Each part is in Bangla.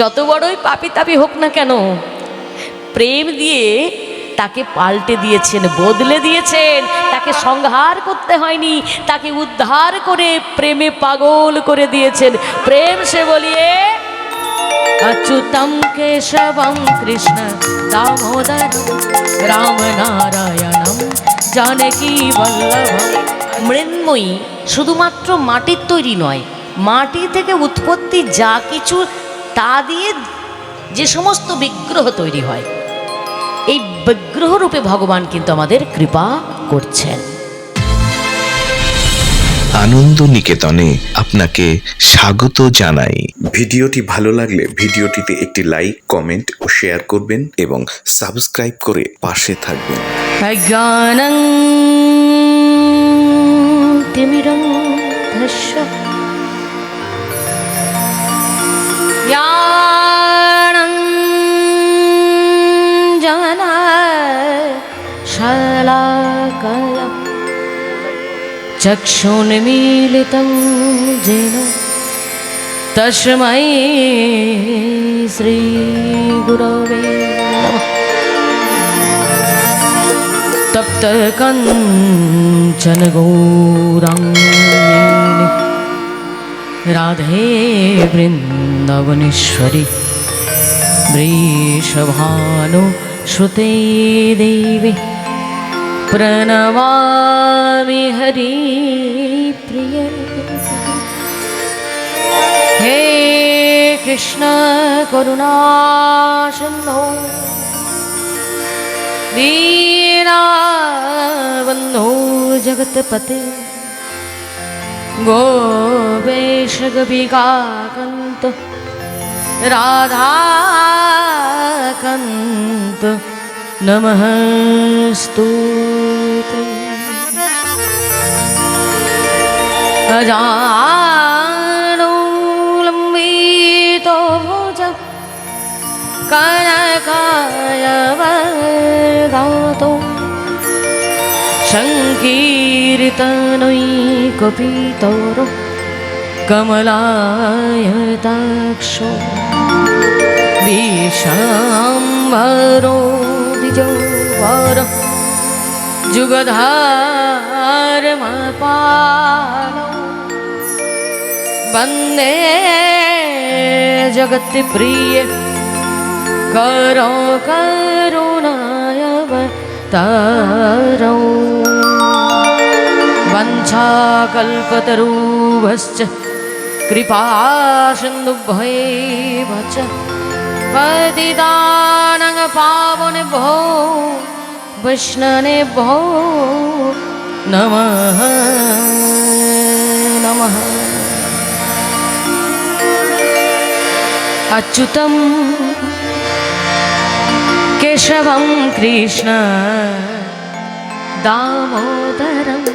যত বড়ই পাপী তাপী হোক না কেন, প্রেম দিয়ে তাকে পাল্টে দিয়েছেন, বদলে দিয়েছেন। তাকে সংহার করতে হয়নি, তাকে উদ্ধার করে প্রেমে পাগল করে দিয়েছেন। প্রেম সে বলিয়ে अच्युतं केशवं कृष्ण दामोदरं राम नारायणं जानकी वल्लभं। মৃন্ময়ী শুধুমাত্র মাটির তৈরি নয়, মাটি থেকে উৎপত্তি যা কিছু তা দিয়ে যে সমস্ত বিগ্রহ তৈরি হয়, এই বিগ্রহ রূপে ভগবান কিন্তু আমাদের কৃপা করছেন। আনন্দ নিকেতনে আপনাকে স্বাগত জানাই। ভিডিওটি ভালো লাগলে ভিডিওটিতে একটি লাইক, কমেন্ট ও শেয়ার করবেন এবং সাবস্ক্রাইব করে পাশে থাকবেন। অজ্ঞানং তিমিরং ধস্য জ্ঞানং শলাকয়া চক্ষুন্মীলিतं येन तस्मै श्रीगुरवे नमः। तप्तकञ्चन गौराङ्गी राधे वृन्दावनेश्वरी वृषभानुसुते देवी प्रणमामि हरिप्रिये। हे कृष्ण करुणा सिन्धो दीनबन्धो जगत्पते गोपेश गोपिकान्त राधाकान्त नमस्तुते। अजानो लम्बितो भुजः कनकायवदातो संकीर्तनैकपितरो कमलायताक्षो विशाम्बरो द्विजोवर जुगधर्मपालो वन्दे जगत्प्रिय करो करुणावतारो। वंशाकल्पतरुभ्यश्च कृपा सिन्धुभ्येव च पतितानां पावनेभ्यो वैष्णवेभ्यो नमः नमः। अच्युतं केशवं कृष्ण दामोदरम्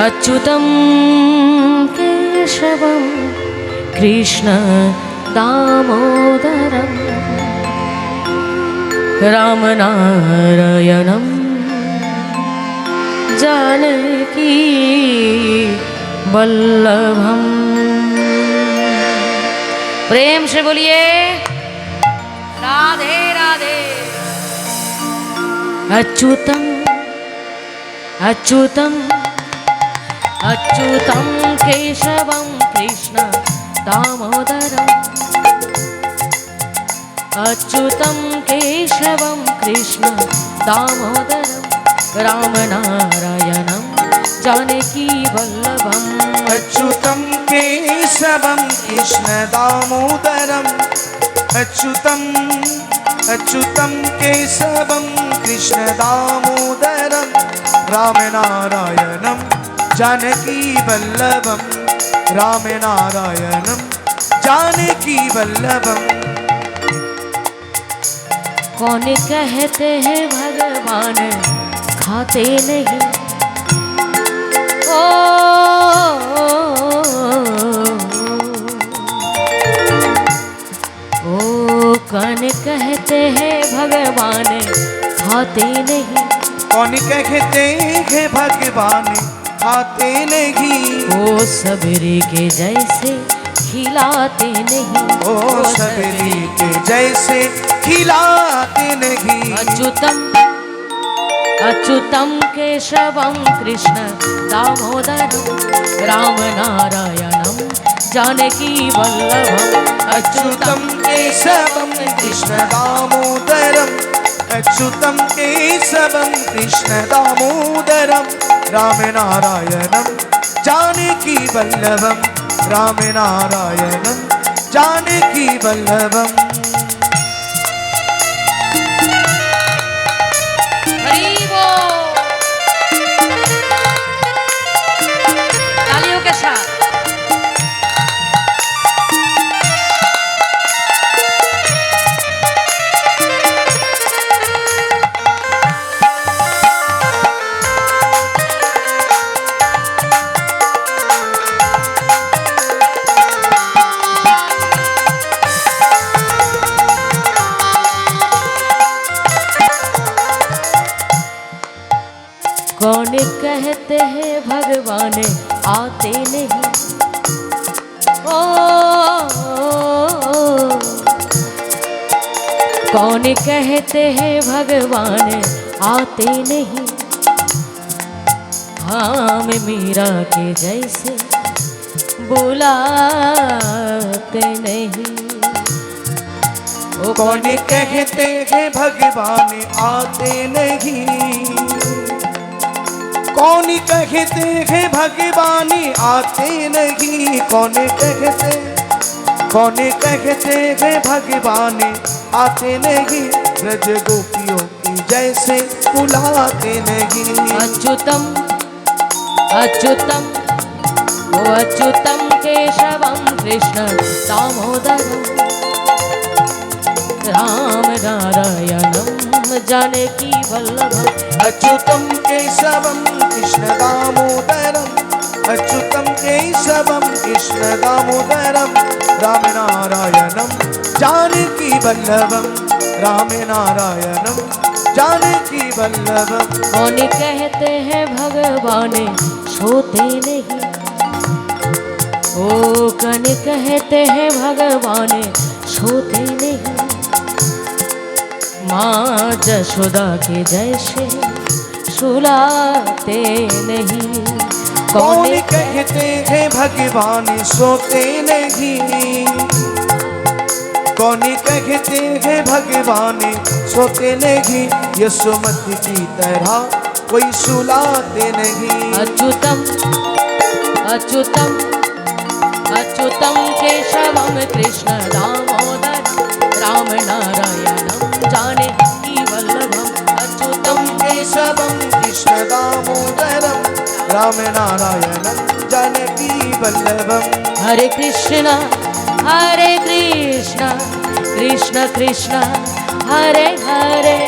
अच्युतं केशवं कृष्ण दामोदरं राम नारायणं जानकी वल्लभम। प्रेम से बोलिए राधे राधे। अच्युतं अच्युतं अच्युतं केशवं कृष्ण दामोदरम् अच्युतं केशवं कृष्ण दामोदरं राम नारायणं जानकी वल्लभम्। अच्युतं केशवं कृष्ण दामोदरम् अच्युतं केशवं कृष्ण दामोदरं राम नारायणं जानकी वल्लभं राम नारायणं जानकी वल्लभं। कौन कहते हैं भगवान खाते नहीं, ओ कौन कहते हैं भगवान खाते नहीं, कौन कहते हैं भगवान खाते नहीं। ओ सबरे के जैसे खिलाते नहीं। ओ सबली के जैसे खिलाते नहीं। अच्युतम अच्युतम केशवम कृष्ण दामोदरम राम नारायणम जानकी वल्लभम। अच्युतम केशवम कृष्ण दामोदरम। अच्युतम केशवम कृष्ण दामोदरम राम नारायणम जानकी वल्लभम। राम नारायणम जानकी वल्लभम। हरि बोल। तालियों के साथ। कौन कहते हैं भगवान आते नहीं। ओ कौन कहते हैं भगवान आते नहीं। हम मीरा के जैसे बुलाते नहीं। ओ कौन कहते हैं भगवान आते नहीं। कौन कहते हैं भगवान आते नहीं। कौन कहते हैं भगवान आते नहीं। ब्रज गोपियों की जैसे बुलाते नहीं। अच्युतम अच्युतम ओ अच्युतम केशवम कृष्ण दामोदरम राम नारायणम जानकी वल्लभम। अच्युतम केशवम कृष्ण दामोदरम। अच्युतम केशवम कृष्ण दामोदरम राम नारायणम जानकी वल्लभम। राम नारायणम जानकी वल्लभम। कौन कहते हैं भगवान सोते नहीं। ओ कौन कहते हैं भगवान सोते नहीं। माँ जशोदा के जैसे सुलाते नहीं। कौन कहते हैं भगवान सोते नहीं। कौन कहते हैं भगवान सोते नहीं। यशोमती की तरह कोई सुलाते नहीं। अच्युतम अच्युतम अच्युतम केशवम कृष्ण दामोदर राम नारायणम जानकी वल्लभम। अच्युतम केशवम कृष्ण दामोदरम राम नारायणम जानकी वल्लभम। हरे कृष्ण कृष्ण कृष्ण हरे हरे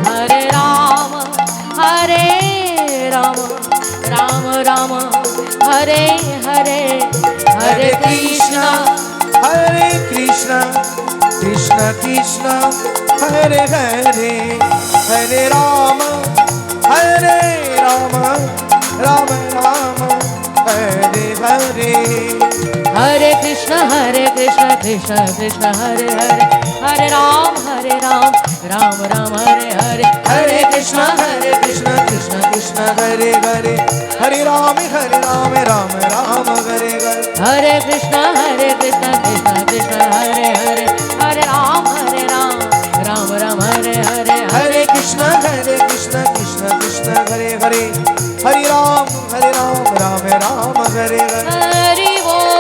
हरे राम राम राम हरे हरे हरे कृष्ण कृष्ण कृष्ण हरे हरे हरे राम राम राम हरे हरे। हरे कृष्ण कृष्ण कृष्ण हरे हरे हरे राम राम राम हरे हरे हरे कृष्ण कृष्ण कृष्ण हरे हरे हरे राम राम राम हरे हरे। हरे कृष्ण कृष्ण कृष्ण हरे हरे हरे राम राम राम हरे हरे हरे कृष्ण कृष्ण कृष्ण हरे हरे हरे राम राम राम हरे हरे। हरि बोल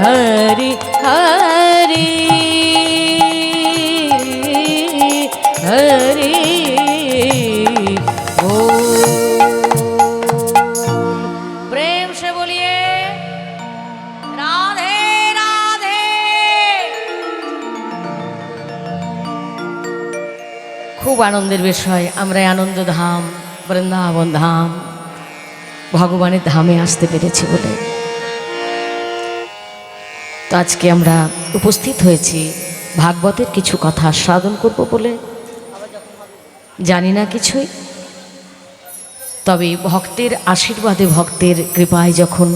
हरि हरि हरि प्रेम से बोलिए राधे राधे। খুব আনন্দের বিষয় আমরা আনন্দ ধাম বৃন্দাবন ধাম ভগবানের ধামে আসতে পেরেছি বলে। তো আজকে আমরা উপস্থিত হয়েছি ভাগবতের কিছু কথা আস্বাদন করব বলে জানি না কিছুই, তবে ভক্তের আশীর্বাদে ভক্তের কৃপায় যখন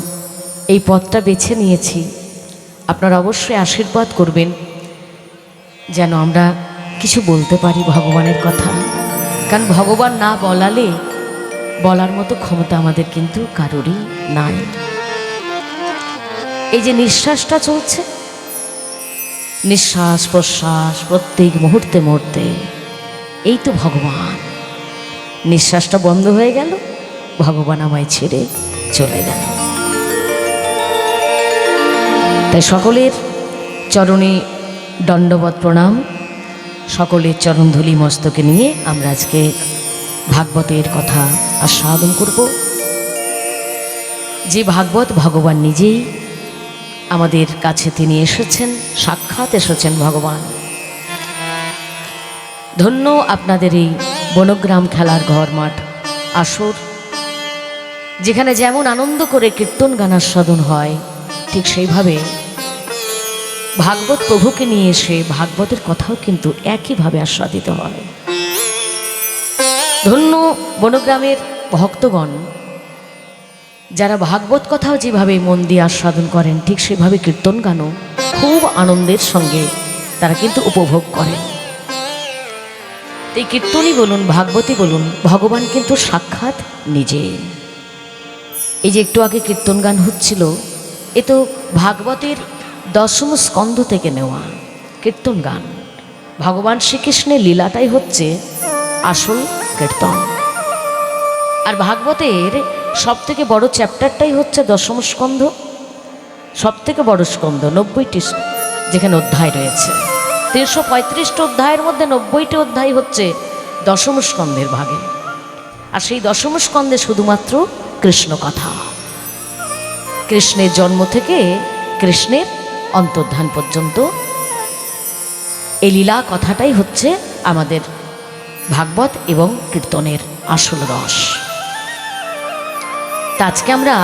এই পথটা বেছে নিয়েছি, আপনারা অবশ্যই আশীর্বাদ করবেন যেন আমরা কিছু বলতে পারি ভগবানের কথা। কারণ ভগবান না বলালে বলার মতো ক্ষমতা আমাদের কিন্তু কারোরই নাই। এই যে নিঃশ্বাসটা চলছে, নিঃশ্বাস প্রশ্বাস প্রত্যেক মুহূর্তে মুহূর্তে, এই তো ভগবান। নিঃশ্বাসটা বন্ধ হয়ে গেল, ভগবান আমায় ছেড়ে চলে গেল। তাই সকলের চরণে দণ্ডবত প্রণাম, সকলের চরণধূলি মস্তকে নিয়ে আমরা আজকে ভাগবতের কথা আস্বাদন করব। যে ভাগবত ভগবান নিজেই আমাদের কাছে তিনি এসেছেন, সাক্ষাৎ এসেছেন ভগবান। ধন্য আপনাদের এই বনগ্রাম খেলার ঘর মাঠ আসর, যেখানে যেমন আনন্দ করে কীর্তন গান আস্বাদন হয়, ঠিক সেইভাবে ভাগবত প্রভুকে নিয়ে এসে ভাগবতের কথাও কিন্তু একইভাবে আস্বাদিত হয়। ধন্য বনগ্রামের ভক্তগণ, যারা ভাগবত কথাও যেভাবে মন দিয়ে আস্বাদন করেন, ঠিক সেভাবে কীর্তন গানও খুব আনন্দের সঙ্গে তারা কিন্তু উপভোগ করেন। এই কীর্তনই বলুন, ভাগবতী বলুন, ভগবান কিন্তু সাক্ষাৎ নিজে। এই যে একটু আগে কীর্তন গান হচ্ছিল, এ তো ভাগবতের 10ম স্কন্ধ থেকে নেওয়া কীর্তন গান। ভগবান শ্রীকৃষ্ণের লীলাটাই হচ্ছে আসল কীর্তন। আর ভাগবতের সব থেকে বড় চ্যাপ্টারটাই হচ্ছে 10ম স্কন্ধ, সব থেকে বড় স্কন্ধ, 90টি যেখানে অধ্যায় রয়েছে। 335টি অধ্যায়ের মধ্যে 90টি অধ্যায় হচ্ছে 10ম স্কন্ধের ভাগে। আর সেই 10ম স্কন্ধে শুধুমাত্র কৃষ্ণ কথা, কৃষ্ণের জন্ম থেকে কৃষ্ণের অন্তর্ধান পর্যন্ত এই লীলা কথাটাই হচ্ছে আমাদের ভাগবত এবং কীর্তনের আসল রস। তা আজকে আমরা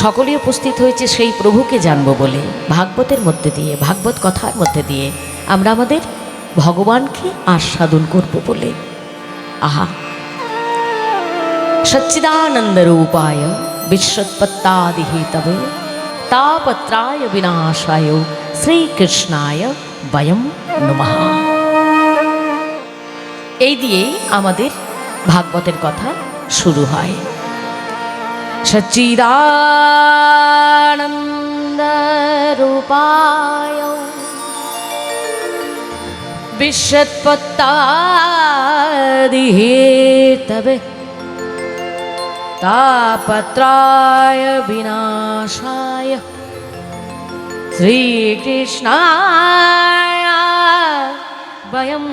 সকলেই উপস্থিত হয়েছে সেই প্রভুকে জানবো বলে, ভাগবতের মধ্যে দিয়ে, ভাগবত কথার মধ্যে দিয়ে আমরা আমাদের ভগবানকে আস্বাদন করব বলে। আহা, সচ্চিদানন্দ রূপায় বিশ্বৎপত্তাদি হেতবে তাপত্রায় বিনাশায় শ্রীকৃষ্ণায় বয়ম নমঃ। এই দিয়েই আমাদের ভাগবতের কথা শুরু হয়। সচ্চিদানন্দ রূপায় বিশ্বৎপত্তাদি হেতবে তাপত্রায় বিনাশায় শ্রীকৃষ্ণায় বয়ম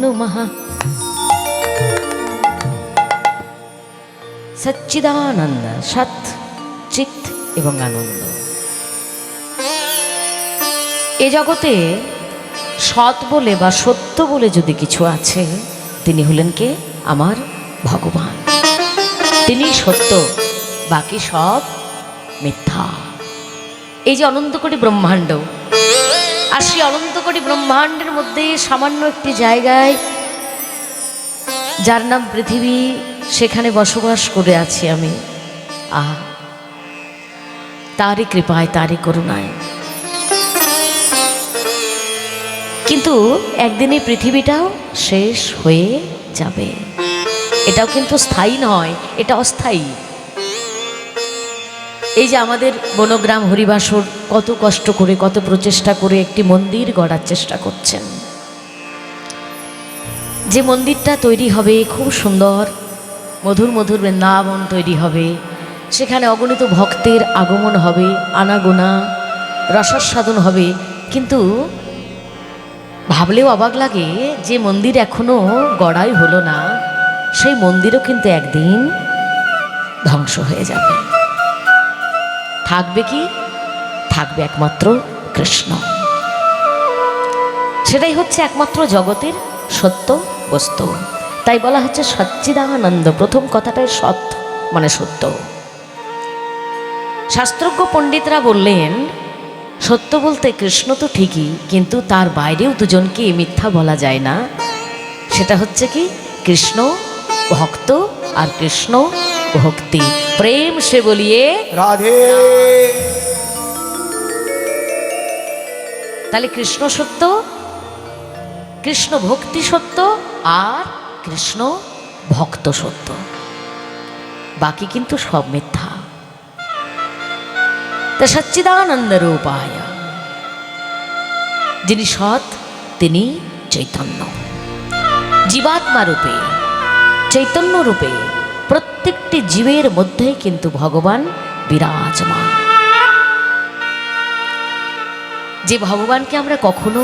নমঃ। সচ্চিদানন্দ, সৎ, চিৎ এবং আনন্দ। এ জগতে সৎ বলে বা সত্য বলে যদি কিছু আছে, তিনি হলেন কে? আমার ভগবান। তিনি সত্য, বাকি সব মিথ্যা। এই যে অনন্ত কোটি ব্রহ্মাণ্ড, আর সেই অনন্ত কোটি ব্রহ্মাণ্ডের মধ্যে সামান্য একটি জায়গায় যার নাম পৃথিবী, সেখানে বসবাস করে আছি আমি। আহা, তারই কৃপায়, তারই করুণায়। কিন্তু একদিন এই পৃথিবীটাও শেষ হয়ে যাবে। এটাও কিন্তু স্থায়ী নয়, এটা অস্থায়ী। এই যে আমাদের বনগ্রাম হরিবাসর কত কষ্ট করে, কত প্রচেষ্টা করে একটি মন্দির গড়ার চেষ্টা করছেন। যে মন্দিরটা তৈরি হবে খুব সুন্দর, মধুর মধুর বৃন্দাবন তৈরি হবে, সেখানে অগণিত ভক্তের আগমন হবে, আনাগোনা রসাস্বাদন হবে। কিন্তু ভাবলেও অবাক লাগে, যে মন্দির এখনো গড়াই হলো না, সেই মন্দিরও কিন্তু একদিন ধ্বংস হয়ে যাবে। থাকবে কি? থাকবে একমাত্র কৃষ্ণ। সেটাই হচ্ছে একমাত্র জগতের সত্য বস্তু। তাই বলা হচ্ছে সচ্চিদানন্দ। প্রথম কথাটাই সৎ মানে সত্য। শাস্ত্রজ্ঞ পণ্ডিতরা বললেন, সত্য বলতে কৃষ্ণ তো ঠিকই, কিন্তু তার বাইরেও দুজনকে মিথ্যা বলা যায় না। সেটা হচ্ছে কি, কৃষ্ণ ভক্ত আর কৃষ্ণ ভক্তি। প্রেম সে বলিয়ে রাধে। তাহলে কৃষ্ণ সত্য, কৃষ্ণ ভক্তি সত্য, আর কৃষ্ণ ভক্ত সত্য, বাকি কিন্তু সব মিথ্যা। তা সচ্চিদানন্দ রূপায়, যিনি সৎ তিনি চৈতন্য, জীবাত্মা রূপে চৈতন্য রূপে প্রত্যেকটি জীবের মধ্যেই কিন্তু ভগবান বিরাজমান। যে ভগবানকে আমরা কখনো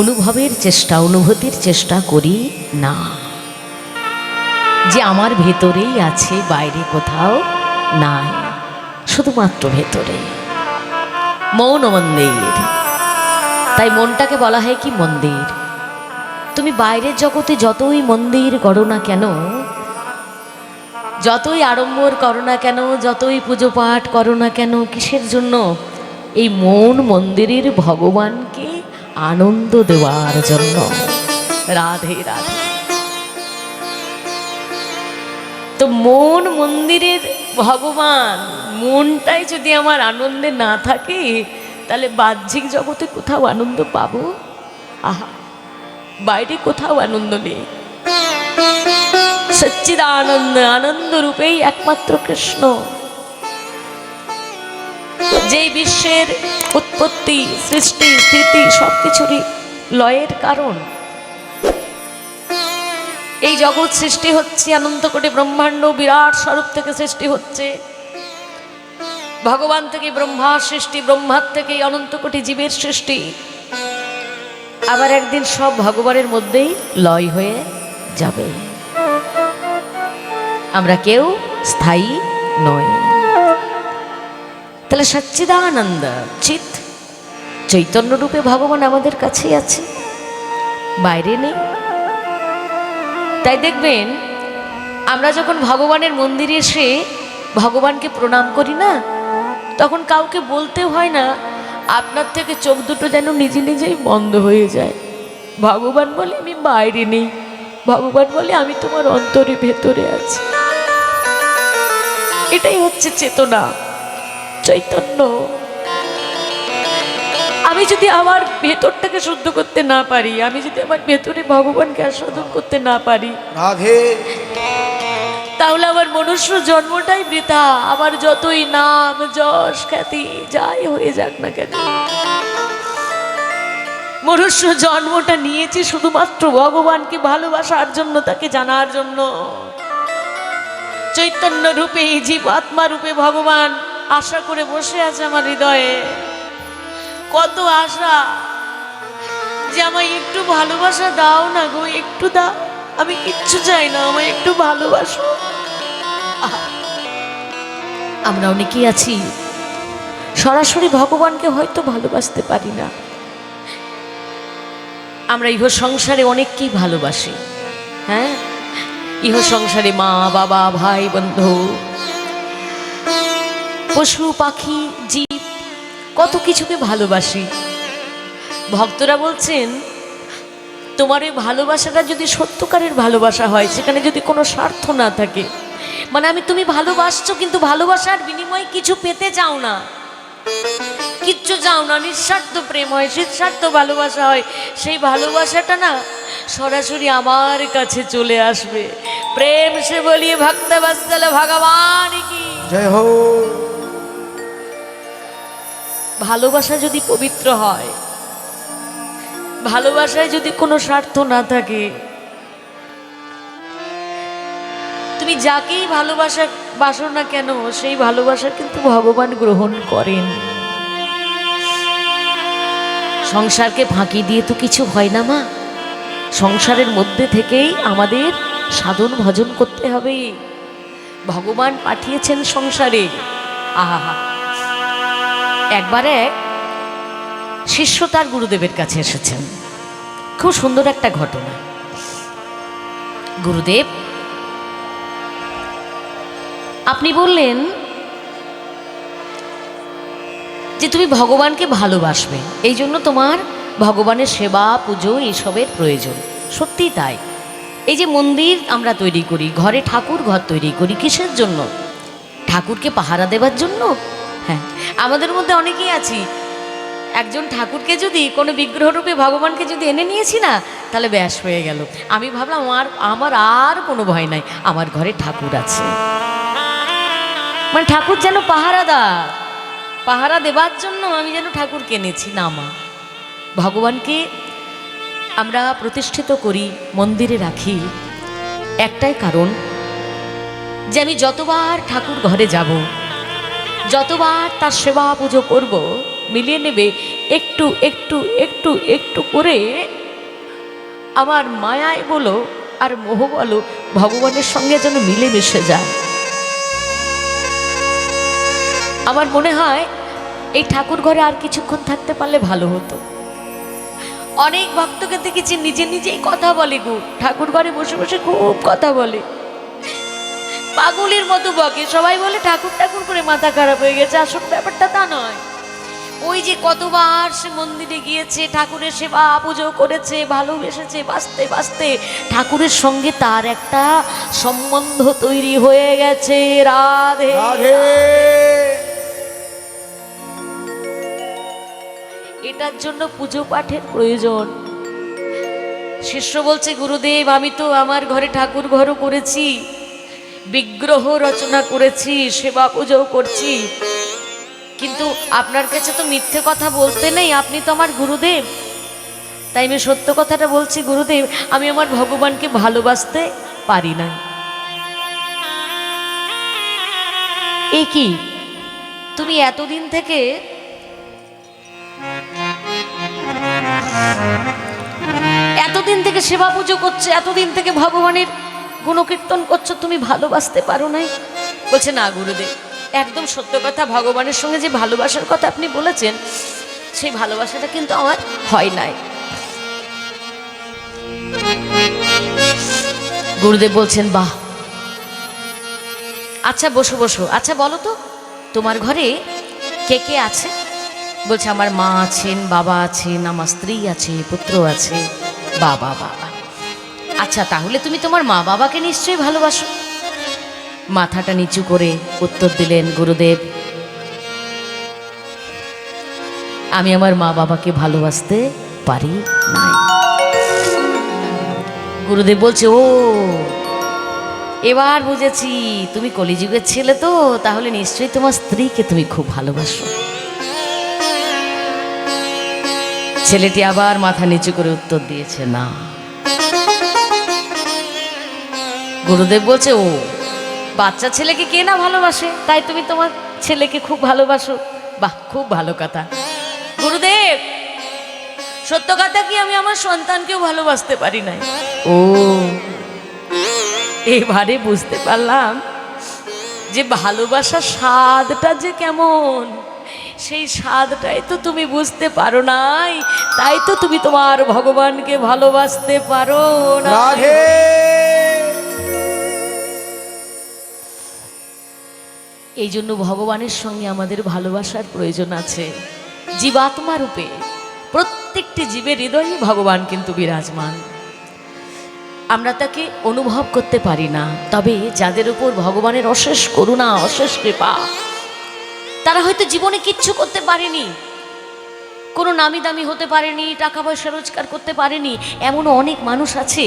অনুভবের চেষ্টা, অনুভূতির চেষ্টা করি না, যে আমার ভেতরেই আছে, বাইরে কোথাও নাই, শুধুমাত্র ভেতরে। মৌন মন্দির, তাই মনটাকে বলা হয় কি মন্দির। তুমি বাইরের জগতে যতই মন্দির করো না কেন, যতই আড়ম্বর করো না কেন, যতই পুজো পাঠ করো না কেন, কিসের জন্য? এই মন মন্দিরের ভগবানকে আনন্দ দেওয়ার জন্য। রাধে রাধে। তো মন মন্দিরের ভগবান, মনটাই যদি আমার আনন্দে না থাকে, তাহলে বাহ্যিক জগতে কোথাও আনন্দ পাবো? আহা, বাইরে কোথাও আনন্দ নেই। সচ্চিদানন্দ, আনন্দ রূপেই একমাত্র কৃষ্ণ, যেই বিশ্বের উৎপত্তি, সৃষ্টি, স্থিতি সবকিছুরই লয়ের কারণ। এই জগৎ সৃষ্টি হচ্ছে অনন্ত কোটি ব্রহ্মাণ্ড বিরাট স্বরূপ থেকে সৃষ্টি হচ্ছে। ভগবান থেকে ব্রহ্মার সৃষ্টি, ব্রহ্মার থেকে অনন্ত কোটি জীবের সৃষ্টি। আবার একদিন সব ভগবানের মধ্যেই লয় হয়ে যাবে। আমরা কেউ স্থায়ী নই। তাহলে সচ্চিদানন্দ চিৎ চৈতন্য রূপে ভগবান আমাদের কাছেই আছে, বাইরে নেই। তাই দেখবেন আমরা যখন ভগবানের মন্দিরে এসে ভগবানকে প্রণাম করি না, তখন কাউকে বলতে হয় না, আপনার থেকে চোখ দুটো যেন নিজে নিজেই বন্ধ হয়ে যায়। ভগবান বলে আমি বাইরে নেই, ভগবান বলে আমি তোমার অন্তরে ভেতরে আছি। এটাই হচ্ছে চেতনা, চৈতন্য। আমি যদি আমার ভেতরটাকে শুদ্ধ করতে না পারি, আমি যদি আমার ভেতরে ভগবানকে আস্বাদন করতে না পারি, রাধে, তাহলে আমার মনুষ্য জন্মটাই বৃথা। আমার যতই নাম যশ খ্যাতি যাই হয়ে যাক না কেন, মনুষ্য জন্মটা নিয়েছি শুধুমাত্র ভগবানকে ভালোবাসার জন্য, তাকে জানার জন্য। চৈতন্য রূপে, জীবাত্মা রূপে ভগবান আশা করে বসে আছে আমার হৃদয়ে। কত আশা যে আমায় একটু ভালোবাসা দাও না গো, একটু দাও, আমি কিচ্ছু চাই না, আমায় একটু ভালোবাসো। আমরা অনেকেই আছি সরাসরি ভগবানকে হয়তো ভালোবাসতে পারি না। আমরা ইহ সংসারে অনেককেই ভালোবাসি, হ্যাঁ, ইহ সংসারে মা বাবা ভাই বন্ধু পশু পাখি জীব কত কিছুকে ভালোবাসি। ভক্তরা বলছেন তোমার এই ভালোবাসাটা যদি সত্যকারের ভালোবাসা হয়, সেখানে যদি কোনো স্বার্থ না থাকে, মানে আমি তুমি ভালোবাসছো কিন্তু ভালোবাসার বিনিময়ে কিছু পেতে চাও না, কিচ্ছু চাও না, নিঃস্বার্থ প্রেম হয়, নিঃস্বার্থ ভালোবাসা হয়, সেই ভালোবাসাটা না সরাসরি আমার কাছে চলে আসবে। প্রেম সে বলিয়ে ভক্ত বৎসল ভগবান কি জয় হো। ভালোবাসা যদি পবিত্র হয়, ভালোবাসায় যদি কোনো স্বার্থ না থাকে, তুমি যাকেই বাসো না কেন, সেই ভালোবাসা কিন্তু ভগবান গ্রহণ করেন। সংসারকে ফাঁকি দিয়ে তো কিছু হয় না মা, সংসারের মধ্যে থেকেই আমাদের সাধন ভজন করতে হবে। ভগবান পাঠিয়েছেন সংসারে। আহা, একবার এক শিষ্য তার গুরুদেবের কাছে এসেছেন। খুব সুন্দর একটা ঘটনা। গুরুদেব, আপনি বললেন যে তুমি ভগবানকে ভালোবাসবে, এই জন্য তোমার ভগবানের সেবা পুজো এইসবের প্রয়োজন। সত্যিই তাই। এই যে মন্দির আমরা তৈরি করি, ঘরে ঠাকুর ঘর তৈরি করি, কিসের জন্য? ঠাকুরকে পাহারা দেবার জন্য। হ্যাঁ, আমাদের মধ্যে অনেকেই আছি, একজন ঠাকুরকে যদি কোনো বিগ্রহরূপে ভগবানকে যদি এনে নিয়েছি না, তাহলে ব্যাস হয়ে গেল। আমি ভাবলাম আমার আর কোনো ভয় নাই, আমার ঘরে ঠাকুর আছে। মানে ঠাকুর যেন পাহারাদার, পাহারা দেবার জন্য আমি যেন ঠাকুরকে এনেছি। না মা, ভগবানকে আমরা প্রতিষ্ঠিত করি, মন্দিরে রাখি একটাই কারণ, যে আমি যতবার ঠাকুর ঘরে যাব, যতবার তার সেবা পুজো করব, মিলিয়ে নেবে একটু একটু একটু একটু করে আমার মায়ায় বলো আর মোহ বলো ভগবানের সঙ্গে যেন মিলেমিশে যায়। আমার মনে হয় এই ঠাকুর ঘরে আর কিছুক্ষণ থাকতে পারলে ভালো হতো। অনেক ভক্তকে দেখেছি নিজে নিজেই কথা বলে গো, ঠাকুর ঘরে বসে বসে খুব কথা বলে, পাগলের মতো বকে। সবাই বলে ঠাকুর ঠাকুর করে মাথা খারাপ হয়ে গেছে, আসল ব্যাপারটা তা নয়। ওই যে কতবার সে মন্দিরে গিয়েছে, ঠাকুরের সেবা পুজো করেছে, ভালোবেসেছে, বাঁচতে বাঁচতে ঠাকুরের সঙ্গে তার একটা সম্বন্ধ তৈরি হয়ে গেছে। রাধে রাধে। এটার জন্য পুজো পাঠের প্রয়োজন। শিষ্য বলছে, গুরুদেব আমি তো আমার ঘরে ঠাকুর ঘরও করেছি, বিগ্রহ রচনা করেছি, সেবা পুজো করছি, কিন্তু আপনার কাছে তো মিথ্যে কথা বলতে নেই, আপনি তো আমার গুরুদেব। তাই আমি সত্য কথাটা বলছি, গুরুদেব আমি আমার ভগবানকে ভালোবাসতে পারি না। এ কি, তুমি এতদিন থেকে সেবা পুজো করছো, এতদিন থেকে ভগবানের গুণকীর্তন করছো, তুমি ভালোবাসতে পারো নাই? বলছে না গুরুদেব, একদম সত্য কথা, ভগবানের সঙ্গে যে ভালোবাসার কথা আপনি বলেছেন, সেই ভালোবাসাটা কিন্তু আমার হয় নাই। গুরুদেব বলছেন বাহ, আচ্ছা বসো বসো, আচ্ছা বলো তো তোমার ঘরে কে কে আছে? বলছে আমার মা আছেন, বাবা আছেন, আমার স্ত্রী আছে, পুত্র আছে। বাবা বাবা, আচ্ছা তাহলে তুমি তোমার মা বাবাকে নিশ্চয়ই ভালোবাসো। মাথাটা নিচু করে উত্তর দিলেন, গুরুদেব আমি আমার মা বাবাকে ভালোবাসতে পারি নাই। গুরুদেব বলছে ও এবার বুঝেছি, তুমি কলিযুগের ছেলে তো, তাহলে নিশ্চয়ই তোমার স্ত্রীকে তুমি খুব ভালোবাসো। ছেলেটি আবার মাথা নিচু করে উত্তর দিয়েছে না। গুরুদেব বলছে ও বাচ্চা ছেলেকে কে না ভালোবাসে, তাই তুমি তোমার ছেলেকে খুব ভালোবাসো। বাহ, খুব ভালো কথা। গুরুদেব সত্য কথা কি, আমি আমার সন্তানকেও ভালোবাসতে পারি নাই। ও এবারে বুঝতে পারলাম যে ভালোবাসার স্বাদটা যে কেমন, সেই স্বাদটাই তো তুমি বুঝতে পারো নাই, তাই তো তুমি তোমার ভগবানকে ভালোবাসতে পারো না। রাধে। এই জন্য ভগবানের সঙ্গে আমাদের ভালোবাসার প্রয়োজন আছে। জীবাত্মা রূপে প্রত্যেকটি জীবের হৃদয়ে ভগবান কিন্তু বিরাজমান। আমরা তাকে অনুভব করতে পারি না, তবে যাদের উপর ভগবানের অশেষ করুণা, অশেষ কৃপা, তারা হয়তো জীবনে কিচ্ছু করতে পারেনি, কোনো নামি দামি হতে পারেনি, টাকা পয়সা রোজগার করতে পারেনি, এমনও অনেক মানুষ আছে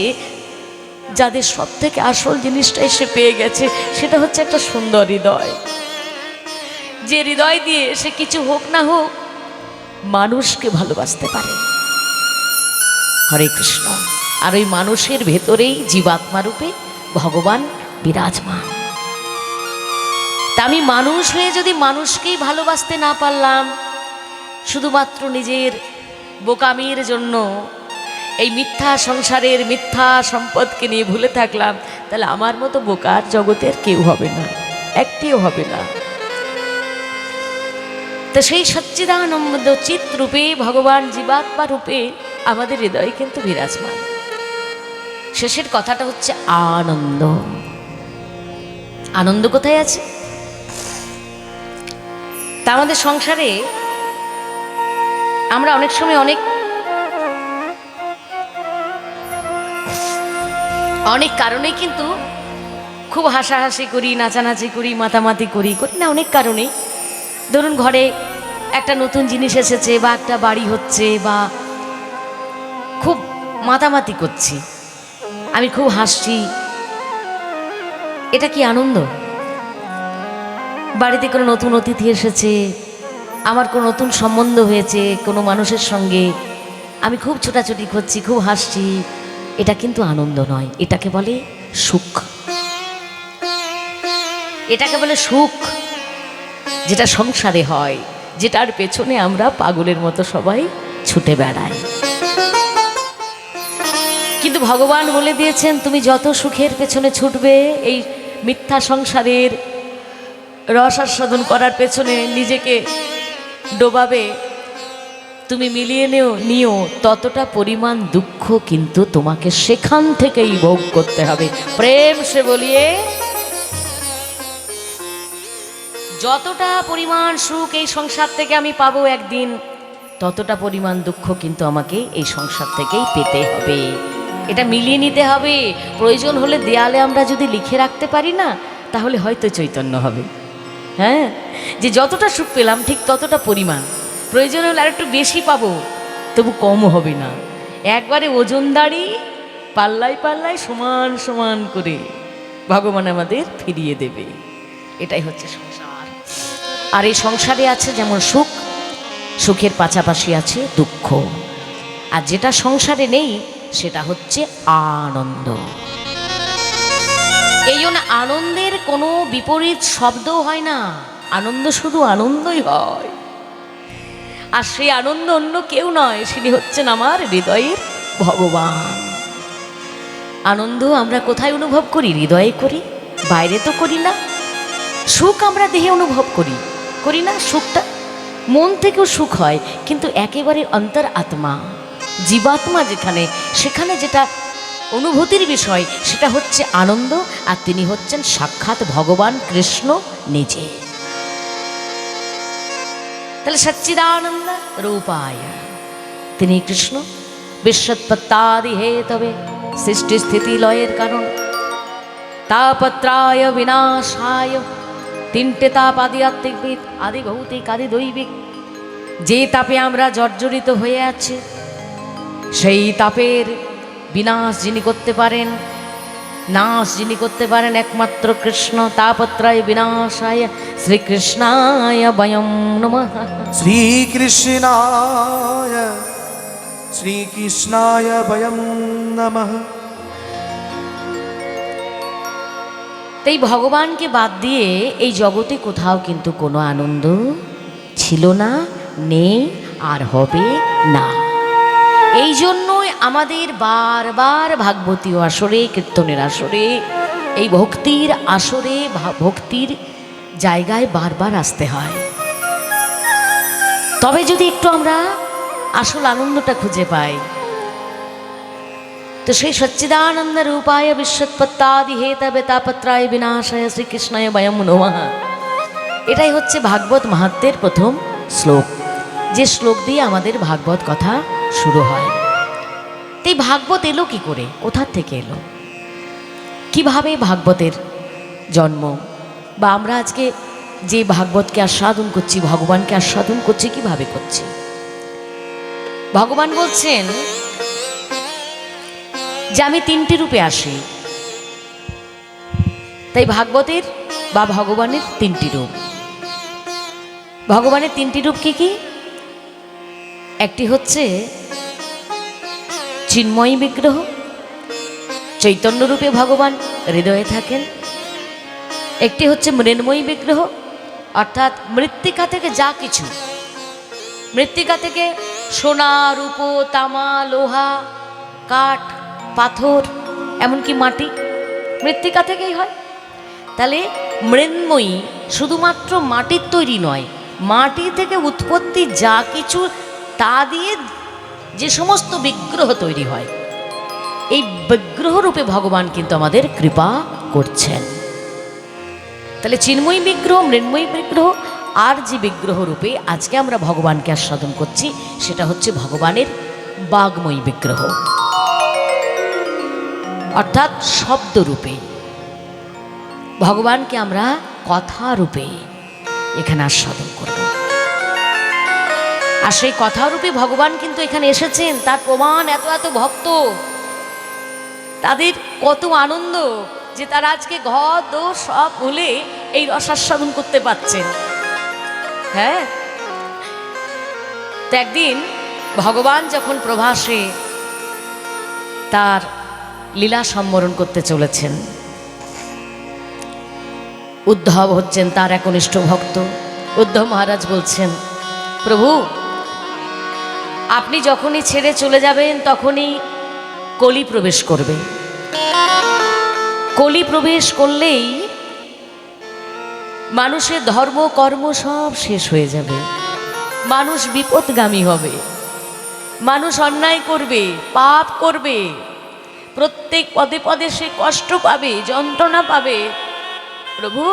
যাদের সব থেকে আসল জিনিসটা এসে পেয়ে গেছে, সেটা হচ্ছে একটা সুন্দর হৃদয়। যে হৃদয় দিয়ে সে কিছু হোক না হোক মানুষকে ভালোবাসতে পারে। হরে কৃষ্ণ। আর ওই মানুষের ভেতরেই জীবাত্মা রূপে ভগবান বিরাজমান। তা আমি মানুষ হয়ে যদি মানুষকেই ভালোবাসতে না পারলাম, শুধুমাত্র নিজের বোকামির জন্য এই মিথ্যা সংসারের মিথ্যা সম্পদকে নিয়ে ভুলে থাকলাম, তাহলে আমার মতো বোকার জগতের কেউ হবে না, একটিও হবে না। তো সেই সচ্চিদানন্দ চিৎ রূপে ভগবান জীবাত্মা রূপে আমাদের হৃদয়ে কিন্তু বিরাজমান। শেষের কথাটা হচ্ছে আনন্দ। আনন্দ কোথায় আছে? তা আমাদের সংসারে আমরা অনেক সময় অনেক কারণেই কিন্তু খুব হাসাহাসি করি, নাচানাচি করি, মাতামাতি করি না অনেক কারণেই। ধরুন ঘরে একটা নতুন জিনিস এসেছে বা একটা বাড়ি হচ্ছে বা খুব মাতামাতি করছি, আমি খুব হাসছি, এটা কি আনন্দ? বাড়িতে কোনো নতুন অতিথি এসেছে, আমার কোনো নতুন সম্বন্ধ হয়েছে কোনো মানুষের সঙ্গে, আমি খুব ছোটাছুটি করছি, খুব হাসছি, এটা কিন্তু আনন্দ নয়, এটাকে বলে সুখ। এটাকে বলে সুখ, যেটা সংসারে হয়, যেটার পেছনে আমরা পাগলের মতো সবাই ছুটে বেড়াই। কিন্তু ভগবান বলে দিয়েছেন, তুমি যত সুখের পেছনে ছুটবে, এই মিথ্যা সংসারের রস আস্বাদন করার পেছনে নিজেকে ডোবাবে, তুমি মিলিয়ে নিও ততটা পরিমাণ দুঃখ কিন্তু তোমাকে সেখান থেকেই ভোগ করতে হবে। প্রেম সে বলিয়ে যতটা পরিমাণ সুখ এই সংসার থেকে আমি পাবো একদিন, ততটা পরিমাণ দুঃখ কিন্তু আমাকে এই সংসার থেকেই পেতে হবে। এটা মিলিয়ে নিতে হবে। প্রয়োজন হলে দেয়ালে আমরা যদি লিখে রাখতে পারি না, তাহলে হয়তো চৈতন্য হবে। হ্যাঁ, যে যতটা সুখ পেলাম ঠিক ততটা পরিমাণ, প্রয়োজন হলে আর একটু বেশি পাবো, তবু কম হবে না। একবারে ওজনদারি পাল্লায় পাল্লায় সমান সমান করে ভগবান আমাদের ফিরিয়ে দেবে। এটাই হচ্ছে সংসার। আর এই সংসারে আছে যেমন সুখ, সুখের পাশাপাশি আছে দুঃখ। আর যেটা সংসারে নেই সেটা হচ্ছে আনন্দ। এই জন্য আনন্দের কোনো বিপরীত শব্দও হয় না, আনন্দ শুধু আনন্দই হয়। আর সেই আনন্দ অন্য কেউ নয়, তিনি হচ্ছেন আমার হৃদয়ের ভগবান। আনন্দ আমরা কোথায় অনুভব করি? হৃদয়ে করি, বাইরে তো করি না। সুখ আমরা দেহে অনুভব করি না, সুখটা মন থেকেও সুখ হয়, কিন্তু একেবারে অন্তর আত্মা, জীবাত্মা যেখানে, সেখানে যেটা অনুভূতির বিষয় সেটা হচ্ছে আনন্দ। আর তিনি হচ্ছেন সাক্ষাৎ ভগবান কৃষ্ণ নিজে। তাহলে সচ্চিদানন্দ রূপায় তিনি কৃষ্ণ, বিশ্বৎপত্তাদি হেতবে, সৃষ্টি স্থিতি লয়ের কারণ, তাপত্রায় বিনাশায়, তিনটে তাপ, আদি আত্মিক, আদি ভৌতিক, আদি দৈবিক। যে তাপে আমরা জর্জরিত হয়ে আছি, সেই তাপের বিনাশ যিনি করতে পারেন, নাশ যিনি করতে পারেন, একমাত্র কৃষ্ণ। তাপত্রায় বিনাশায় শ্রীকৃষ্ণায় বয়ং নমঃ। শ্রীকৃষ্ণায় বয়ং নমঃ। তাই ভগবানকে বাদ দিয়ে এই জগতে কোথাও কিন্তু কোনো আনন্দ ছিল না, নেই, আর হবে না। এই জন্যই আমাদের বারবার ভাগবতীয় আসরে, কীর্তনের আসরে, এই ভক্তির আসরে, ভক্তির জায়গায় বারবার আসতে হয়। তবে যদি একটু আমরা আসল আনন্দটা খুঁজে পাই, তো সেই সচ্চিদানন্দ রূপায় বিশ্বৎপত্তাদি হেতবে তাপত্রায় বিনাশায় শ্রীকৃষ্ণায় বয়ং নমঃ। এটাই হচ্ছে ভাগবত মাহাত্ম্যের প্রথম শ্লোক, যে শ্লোক দিয়ে আমাদের ভাগবত কথা শুরু হয়। এই ভাগবত এলো কি করে, কোথা থেকে এলো, কিভাবে ভাগবতের জন্ম, বা আমরা আজকে যে ভাগবতকে আস্বাদন করছি, ভগবানকে আস্বাদন করছি, কিভাবে করছি? ভগবান বলছেন যে আমি তিনটি রূপে আসি। তাই ভাগবতের বা ভগবানের তিনটি রূপ। ভগবানের তিনটি রূপ কি কি? একটি হচ্ছে চিন্ময়ী বিগ্রহ, চৈতন্য রূপে ভগবান হৃদয়ে থাকেন। একটি হচ্ছে মৃন্ময়ী বিগ্রহ, অর্থাৎ মৃত্তিকা থেকে যা কিছু, মৃত্তিকা থেকে সোনা, রূপো, তামা, লোহা, কাঠ, পাথর, এমনকি মাটি মৃত্তিকা থেকেই হয়। তাহলে মৃন্ময়ী শুধুমাত্র মাটির তৈরি নয়, মাটি থেকে উৎপত্তি যা কিছু তা দিয়ে যে সমস্ত বিগ্রহ তৈরি হয়, এই বিগ্রহ রূপে ভগবান কিন্তু আমাদের কৃপা করছেন। তাহলে চিন্ময়ী বিগ্রহ, মৃন্ময়ী বিগ্রহ আর যে বিগ্রহ রূপে আজকে আমরা ভগবানকে আস্বাদন করছি সেটা হচ্ছে ভগবানের বাগময়ী বিগ্রহ, অর্থাৎ শব্দ রূপে। ভগবানকে আমরা কথা রূপে এখানে আস্বাদন করব। আর সেই কথারূপী ভগবান কিন্তু এখানে এসেছেন, তার প্রমাণ এত এত ভক্ত, তাদের কত আনন্দ যে তারা আজকে ঘর দোর সব ভুলে এই রসাস্বাদন করতে পারছেন। হ্যাঁ, তো একদিন ভগবান যখন প্রভাসে তার লীলা সম্বরণ করতে চলেছেন, উদ্ধব হচ্ছেন তার একনিষ্ঠ ভক্ত। উদ্ধব মহারাজ বলছেন, প্রভু আপনি যখনই ছেড়ে চলে যাবেন তখনই কলি প্রবেশ করবে। কলি প্রবেশ করলেই মানুষের ধর্ম কর্ম সব শেষ হয়ে যাবে, মানুষ বিপদগামী হবে, মানুষ অন্যায় করবে, পাপ করবে, প্রত্যেক পদে পদে সে কষ্ট পাবে, যন্ত্রণা পাবে। প্রভু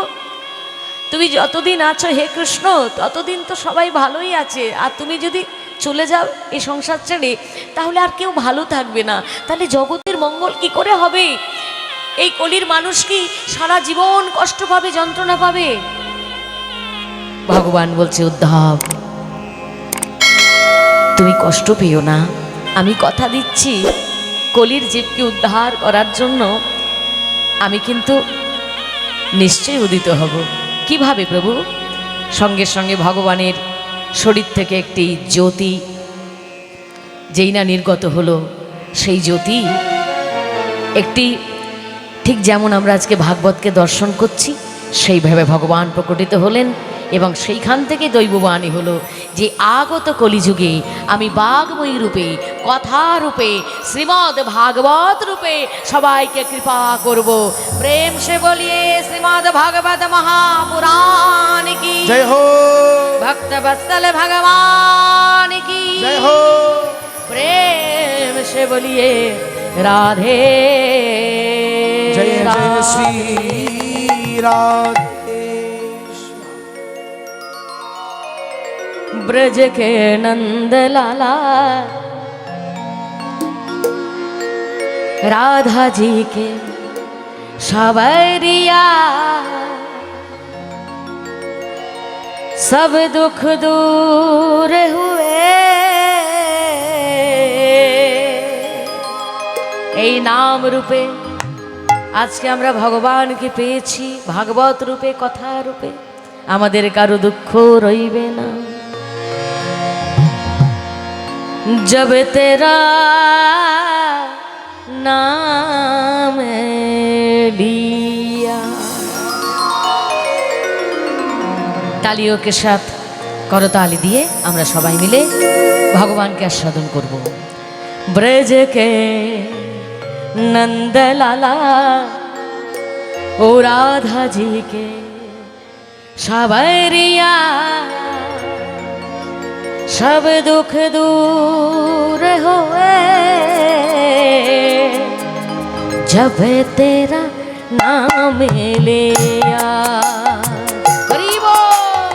তুমি যতদিন আছো হে কৃষ্ণ, ততদিন তো সবাই ভালোই আছে, আর তুমি যদি চলে যাও এই সংসার ছেড়ে তাহলে আর কেউ ভালো থাকবে না, তাহলে জগতের মঙ্গল কি করে হবে? এই কলির মানুষ কি সারা জীবন কষ্ট পাবে, যন্ত্রণা পাবে? ভগবান বলছে, উদ্ধব তুমি কষ্ট পেও না, আমি কথা দিচ্ছি কলির জীবকে উদ্ধার করার জন্য আমি কিন্তু নিশ্চয়ই উদিত হব। কিভাবে প্রভু? সঙ্গে সঙ্গে ভগবানের শরীর থেকে একটি জ্যোতি যেই না নির্গত হলো, সেই জ্যোতি একটি ঠিক যেমন আমরা আজকে ভাগবতকে দর্শন করছি সেইভাবে ভগবান প্রকটিত হলেন, এবং সেইখান থেকে দৈববাণী হলো যে আগত কলিযুগে আমি বাগময়ী রূপে, কথা রূপে, শ্রীমদ্ ভাগবত রূপে সবাইকে কৃপা করব। প্রেম সে বলিয়ে শ্রীমদ্ ভাগবত মহাপুরাণ কি जय हो, भक्त वत्सल भगवान की जय हो। प्रेम से बोलिए राधे जय जय राधे। श्री राधे। ब्रज के नंद लाला राधा जी के सावरिया, सब दुख दूर हुए, এই নাম রূপে আজকে আমরা ভগবানকে পেয়েছি, ভাগবত রূপে, কথা রূপে, আমাদের কারো দুঃখ রইবে না। जब तेरा नाम लिया। तालियों के साथ करताली दिए আমরা সবাই মিলে ভগবানকে আস্বাদন করব। ব্রজ के नंद लाला ओ राधा जी के सावरिया, सब दुख दूर होए, जब तेरा नाम लिया। हरि बोल।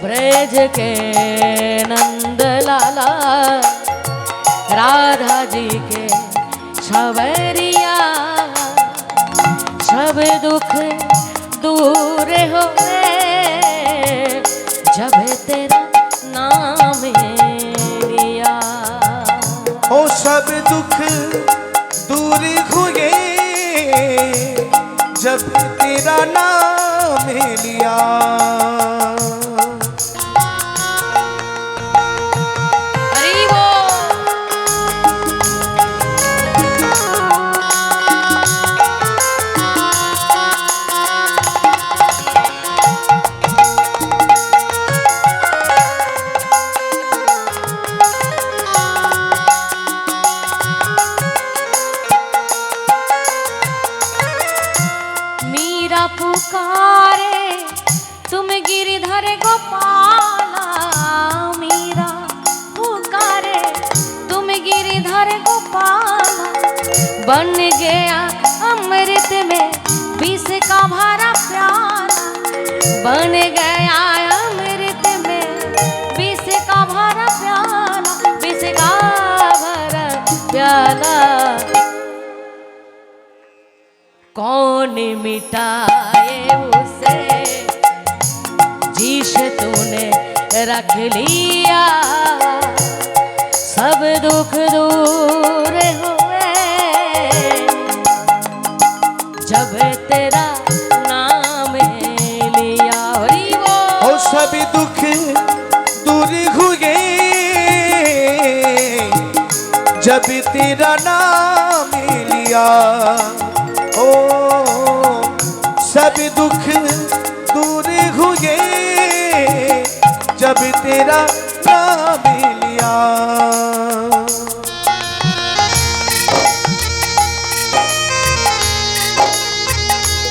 ब्रज के नंद लाला राधा जी के सावरिया, सब दुख दूर होए, जब तेरा नाम लिया। ओ सब दुख दूर हुए जब तेरा नाम लिया। हरि बोल। मीरा पुकारे तुम गिरधर गोपाला, मीरा पुकारे तुम गिरधर गोपाला, बन गया अमृत में विष का भरा प्याला, बन गया अमृत में विष का भरा प्याला, विष का भरा प्याला। कौन मिटाए उसे जिस तूने रख लिया, सब दुख दूर हुए जब तेरा नाम लिया। हरि बोल। ओ सभी दुख दूर हुए जब तेरा नाम लिया। ओ सभी दुख दूर हुए जब तेरा नाम लिया।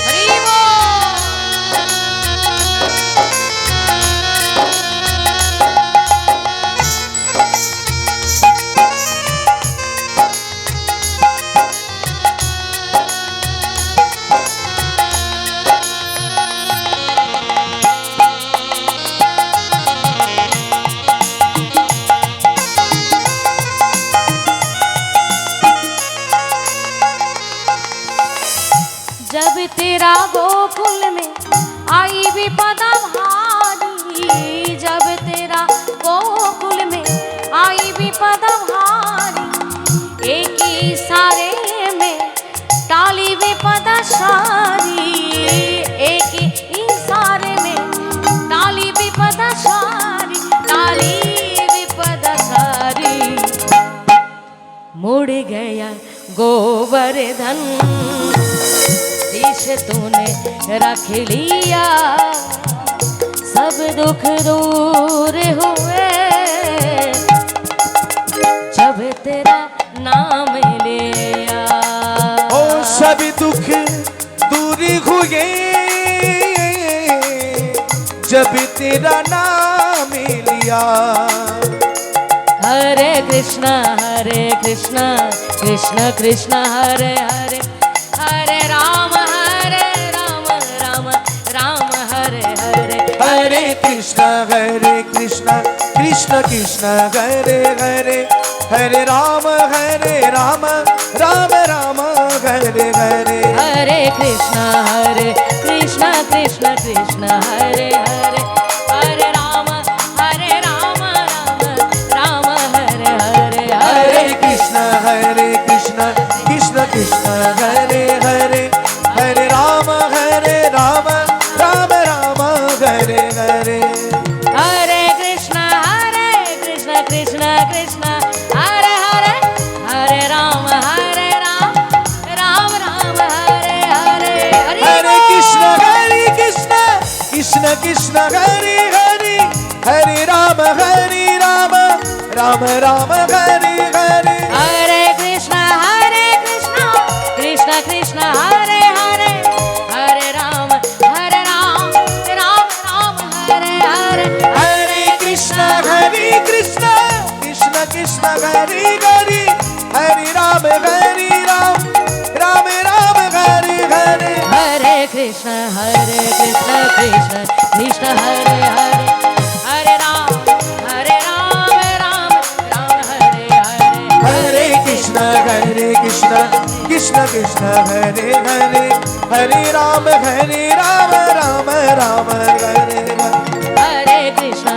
हरि बोल। जब तेरा गोकुल में आई विपदा भारी, जब तेरा गोकुल में आई विपदा भारी, एक ही इशारे में टाली विपदा सारी, एक ही इशारे में टाली विपदा सारी, टाली विपदा सारी। मुड़ गया गोवर्धन जिस तूने रख लिया, सब दुख दूर हुए जब तेरा नाम लिया। ओ सभी दुख दूर हुए जब तेरा नाम लिया। हरे कृष्णा कृष्ण कृष्ण हरे हरे, हरे राम राम राम हरे हरे। हरे कृष्ण कृष्ण कृष्ण हरे हरे, हरे राम राम राम हरे हरे। हरे कृष्ण कृष्ण कृष्ण हरे हरे, हरे राम राम राम हरे हरे। हरे कृष्ण कृष्ण कृष्ण हरे हरे, हरे राम राम राम हरे हरे। हरे कृष्ण कृष्ण कृष्ण हरे हरे, हरे राम राम राम हरे हरे। हरे कृष्ण कृष्ण कृष्ण हरे हरे, हरे राम राम राम हरे हरे। हरे कृष्ण कृष्ण कृष्ण हरे हरे, हरे राम राम राम हरे हरे। हरे कृष्ण कृष्ण कृष्ण हरे हरे, हरे राम राम हरे हरे। हरे कृष्ण कृष्ण कृष्ण हरे हरे, हरे राम राम हरे हरे। हरे कृष्ण कृष्ण कृष्ण हरे हरे, हरे राम राम राम हरे हरे। हरे कृष्ण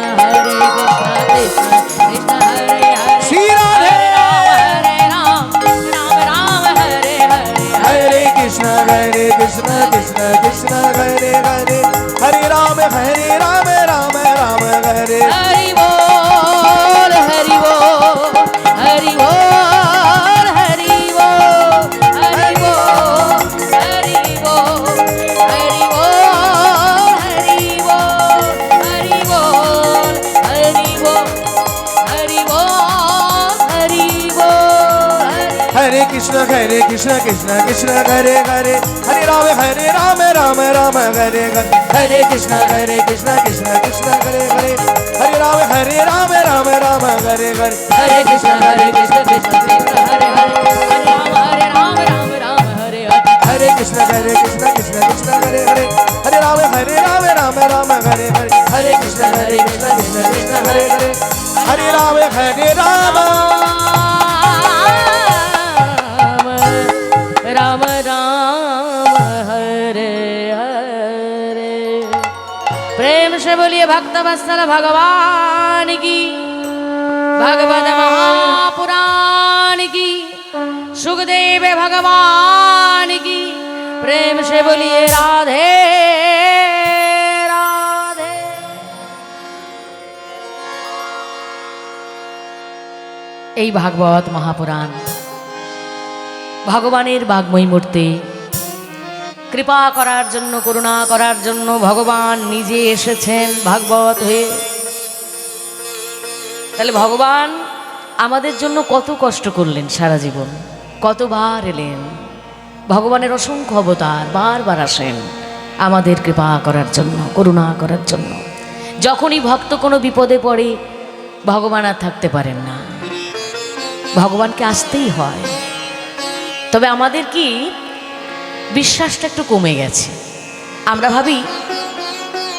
कृष्ण कृष्ण हरे हरे, श्री राधे। हरे राम राम हरे हरे। हरे कृष्ण कृष्ण कृष्ण हरे हरे, हरे राम राम राम हरे। हरि बोल हरि बोल हरि बोल हरि बोल हरि बोल हरि बोल हरि बोल हरि बोल हरि बोल हरि बोल हरि बोल हरि बोल। हरे कृष्ण कृष्ण कृष्ण हरे हरे, हरे राम राम हरे हरे। हरे कृष्ण कृष्ण कृष्ण हरे हरे, हरे राम राम हरे हरे। हरे कृष्ण कृष्ण कृष्ण हरे हरे, हरे राम राम हरे हरे। हरे कृष्ण कृष्ण कृष्ण हरे हरे, हरे राम राम हरे हरे हरे कृष्ण कृष्ण कृष्ण हरे हरे हरे राम राम राम हरे हरे। प्रेम से बोलिए भक्तवत्सल भगवान की, भगवत महापुराण की, सुखदेव भगवान की। प्रेम से बोलिए राधे राधे। এই ভাগবত মহাপুরাণ ভগবানের বাগ্ময়ী মূর্তি, কৃপা করার জন্য, করুণা করার জন্য ভগবান নিজে এসেছেন ভাগবত হয়ে। তাহলে ভগবান আমাদের জন্য কত কষ্ট করলেন সারা জীবন, কতবার এলেন। ভগবানের অসংখ্য অবতার বারবার আসেন আমাদের কৃপা করার জন্য, করুণা করার জন্য। যখনই ভক্ত কোনো বিপদে পড়ে ভগবান আর থাকতে পারেন না, ভগবানকে আসতেই হয়। তবে আমাদের কি বিশ্বাসটা একটু কমে গেছে। আমরা ভাবি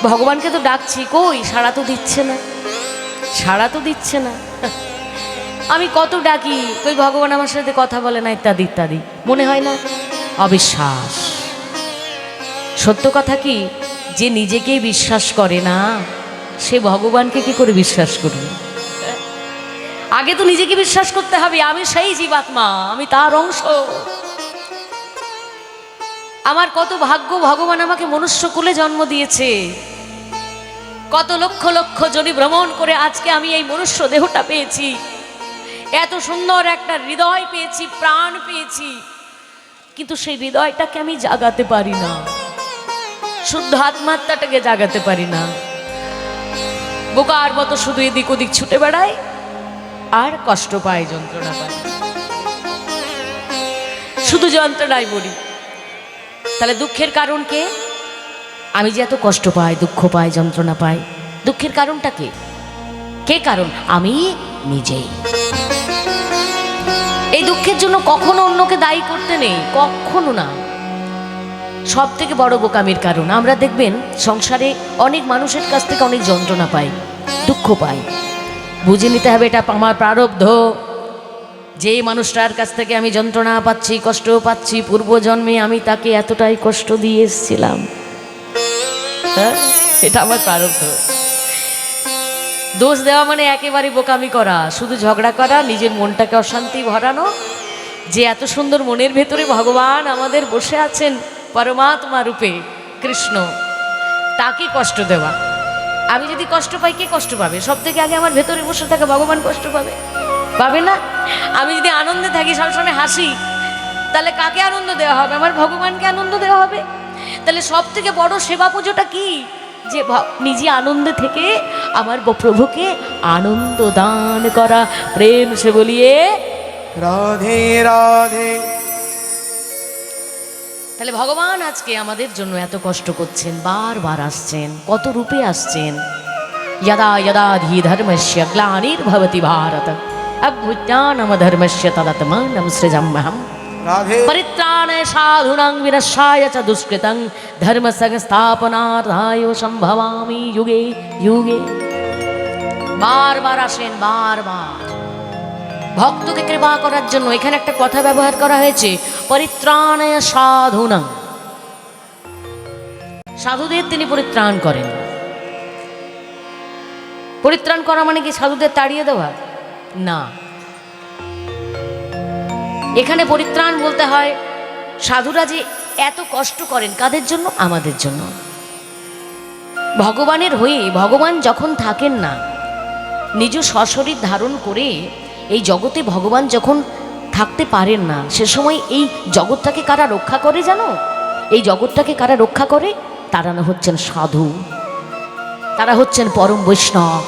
ভগবানকে তো ডাকছি, কই সাড়া তো দিচ্ছে না, সাড়া তো দিচ্ছে না। আমি কত ডাকি, কই ভগবান আমার সাথে কথা বলে না, ইত্যাদি ইত্যাদি। মনে হয় না অবিশ্বাস। সত্য কথা কি, যে নিজেকেই বিশ্বাস করে না সে ভগবানকে কি করে বিশ্বাস করবে? আগে তো নিজেকে বিশ্বাস করতে হবে, আমি সেই জীবাত্মা, আমি তার অংশ। আমার কত ভাগ্য, ভগবান আমাকে মনুষ্য কুলে জন্ম দিয়েছে। কত লক্ষ লক্ষ জনি ভ্রমণ করে আজকে আমি এই মনুষ্য দেহটা পেয়েছি, এত সুন্দর একটা হৃদয় পেয়েছি, প্রাণ পেয়েছি। কিন্তু সেই হৃদয়টাকে আমি জাগাতে পারি না, শুদ্ধ আত্মাত্মাটাকে জাগাতে পারি না। বোকার মতো শুধু এদিক ওদিক ছুটে বেড়াই আর কষ্ট পাই, যন্ত্রণা পাই, শুধু যন্ত্রণায় মরি। তাহলে দুঃখের কারণ কে? আমি যে এত কষ্ট পাই, দুঃখ পাই, যন্ত্রণা পাই, দুঃখের কারণটা কে? কে কারণ? আমি নিজেই। এই দুঃখের জন্য কখনো অন্যকে দায়ী করতে নেই, কখনো না। সব থেকে বড় বোকামির কারণ। আমরা দেখবেন সংসারে অনেক মানুষের কাছ থেকে অনেক যন্ত্রণা পাই, দুঃখ পাই। বুঝে নিতে হবে এটা আমার প্রারব্ধ। যে মানুষটার কাছ থেকে আমি যন্ত্রণা পাচ্ছি, কষ্ট পাচ্ছি, পূর্বজন্মে আমি তাকে এতটাই কষ্ট দিয়ে এসেছিলাম। হ্যাঁ, এটা আমার প্রারব্ধ। দোষ দেওয়া মানে একেবারে বোকামি করা, শুধু ঝগড়া করা, নিজের মনটাকে অশান্তি ভরানো। যে এত সুন্দর মনের ভেতরে ভগবান আমাদের বসে আছেন পরমাত্মা রূপে কৃষ্ণ, তাকে কষ্ট দেওয়া। আমি যদি কষ্ট পাই, কে কষ্ট পাবে? সব থেকে আগে আমার ভেতরে বসে থাকা ভগবান কষ্ট পাবে, পাবে না? আমি যদি আনন্দে থাকি, সবসময় হাসি, তাহলে কাকে আনন্দ দেওয়া হবে? আমার ভগবানকে আনন্দ দেওয়া হবে। তাহলে সব থেকে বড় সেবা পুজোটা কি? যে নিজে আনন্দে থেকে আমার প্রভুকে আনন্দ দান করা। প্রেম সে বলিয়ে রাধে রাধে। তাহলে ভগবান আজকে আমাদের জন্য এত কষ্ট করছেন, বারবার আসছেন, কত রূপে আসছেন। यदा यदा हि धर्मस्य ग्लानिर्भवति भारत अभ्युत्थानम धर्मस्य तदात्मानं सृजाम्यहम्। राधे। परित्राणाय साधूनां विनाशाय च दुष्कृतं धर्म संस्थापनार्थाय संभवामि युगे युगे। বারবার আসেন, বারবার ভক্তকে কৃপা করার জন্য। এখানে একটা কথা ব্যবহার করা হয়েছে, পরিত্রাণায় সাধূনাং। সাধুদের তিনি পরিত্রাণ করেন। পরিত্রাণ করা মানে কি সাধুদের তাড়িয়ে দেওয়া? না, এখানে পরিত্রাণ বলতে হয় সাধুরা যে এত কষ্ট করেন, কাদের জন্য? আমাদের জন্য। ভগবানের হয়ে ভগবান যখন থাকেন না, নিজ সশরীর ধারণ করে এই জগতে ভগবান যখন থাকতে পারেন না, সে সময় এই জগৎটাকে কারা রক্ষা করে জানো? এই জগৎটাকে কারা রক্ষা করে? তারা না হচ্ছেন সাধু, তারা হচ্ছেন পরম বৈষ্ণব।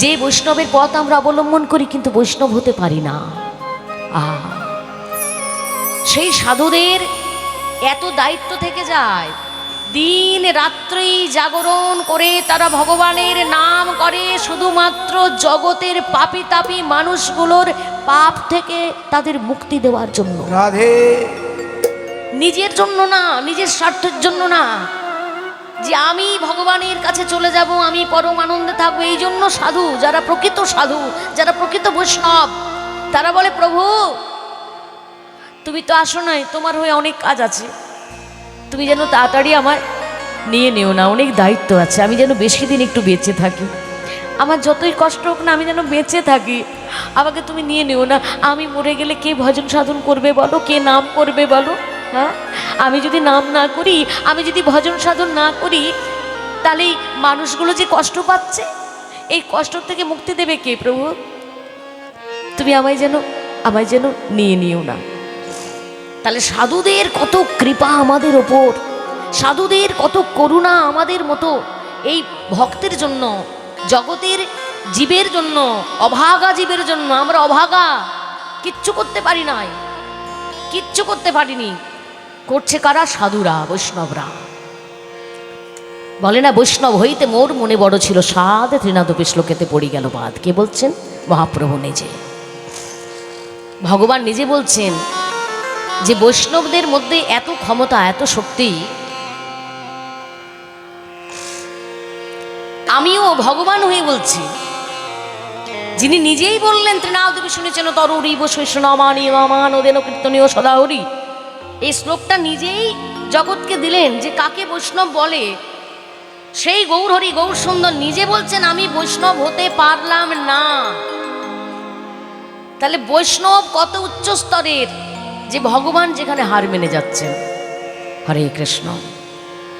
যে বৈষ্ণবের পথ আমরা অবলম্বন করি কিন্তু বৈষ্ণব হতে পারি না। সেই সাধুদের এত দায়িত্ব থেকে যায়, দিন রাত্রি জাগরণ করে তারা ভগবানের নাম করে, শুধুমাত্র জগতের পাপী তাপী মানুষগুলোর পাপ থেকে তাদের মুক্তি দেওয়ার জন্য। রাধে। নিজের জন্য না, নিজের স্বার্থের জন্য না, যে আমি ভগবানের কাছে চলে যাব, আমি পরম আনন্দে থাকবো। এই জন্য সাধু, যারা প্রকৃত সাধু, যারা প্রকৃত বৈষ্ণব, তারা বলে প্রভু তুমি তো আসো নাই, তোমার হয়ে অনেক কাজ আছে, তুমি যেন তাড়াতাড়ি আমায় নিয়ে নিও না, অনেক দায়িত্ব আছে, আমি যেন বেশি দিন একটু বেঁচে থাকি, আমার যতই কষ্ট হোক না আমি যেন বেঁচে থাকি, আমাকে তুমি নিয়ে নিও না। আমি মরে গেলে কে ভজন সাধন করবে বলো, কে নাম করবে বলো? হ্যাঁ, আমি যদি নাম না করি, আমি যদি ভজন সাধন না করি, তাহলে এই মানুষগুলো যে কষ্ট পাচ্ছে, এই কষ্ট থেকে মুক্তি দেবে কে প্রভু? তুমি আমায় যেন নিয়ে নিও না। তাহলে সাধুদের কত কৃপা আমাদের ওপর, সাধুদের কত করুণা আমাদের মতো এই ভক্তের জন্য, জগতের জীবের জন্য, অভাগা জীবের জন্য। আমরা অভাগা, কিচ্ছু করতে পারি নাই, কিচ্ছু করতে পারিনি। করছে কারা? সাধুরা, বৈষ্ণবরা। বলে না, বৈষ্ণব হইতে মোর মনে বড় ছিল সাধ, তৃণাদপি শ্লোকেতে পড়ি গেল বাদ। কে বলছেন? মহাপ্রভু নিজে, ভগবান নিজে বলছেন যে বৈষ্ণবদের মধ্যে এত ক্ষমতা, এত শক্তি। আমিও ভগবান হয়ে বলছি, যিনি নিজেই বললেন তৃণাদপি শুনেছেন তরুরী বৈষ্ণবানী রমান ওদেন কীর্তনীয় সদাহরি। এই শ্লোকটা নিজেই জগৎকে দিলেন যে কাকে বৈষ্ণব বলে। সেই গৌরহরি, গৌর সুন্দর নিজে বলছেন আমি বৈষ্ণব হতে পারলাম না। তাহলে বৈষ্ণব কত উচ্চ স্তরের, যে ভগবান যেখানে হার মেনে যাচ্ছেন। হরে কৃষ্ণ।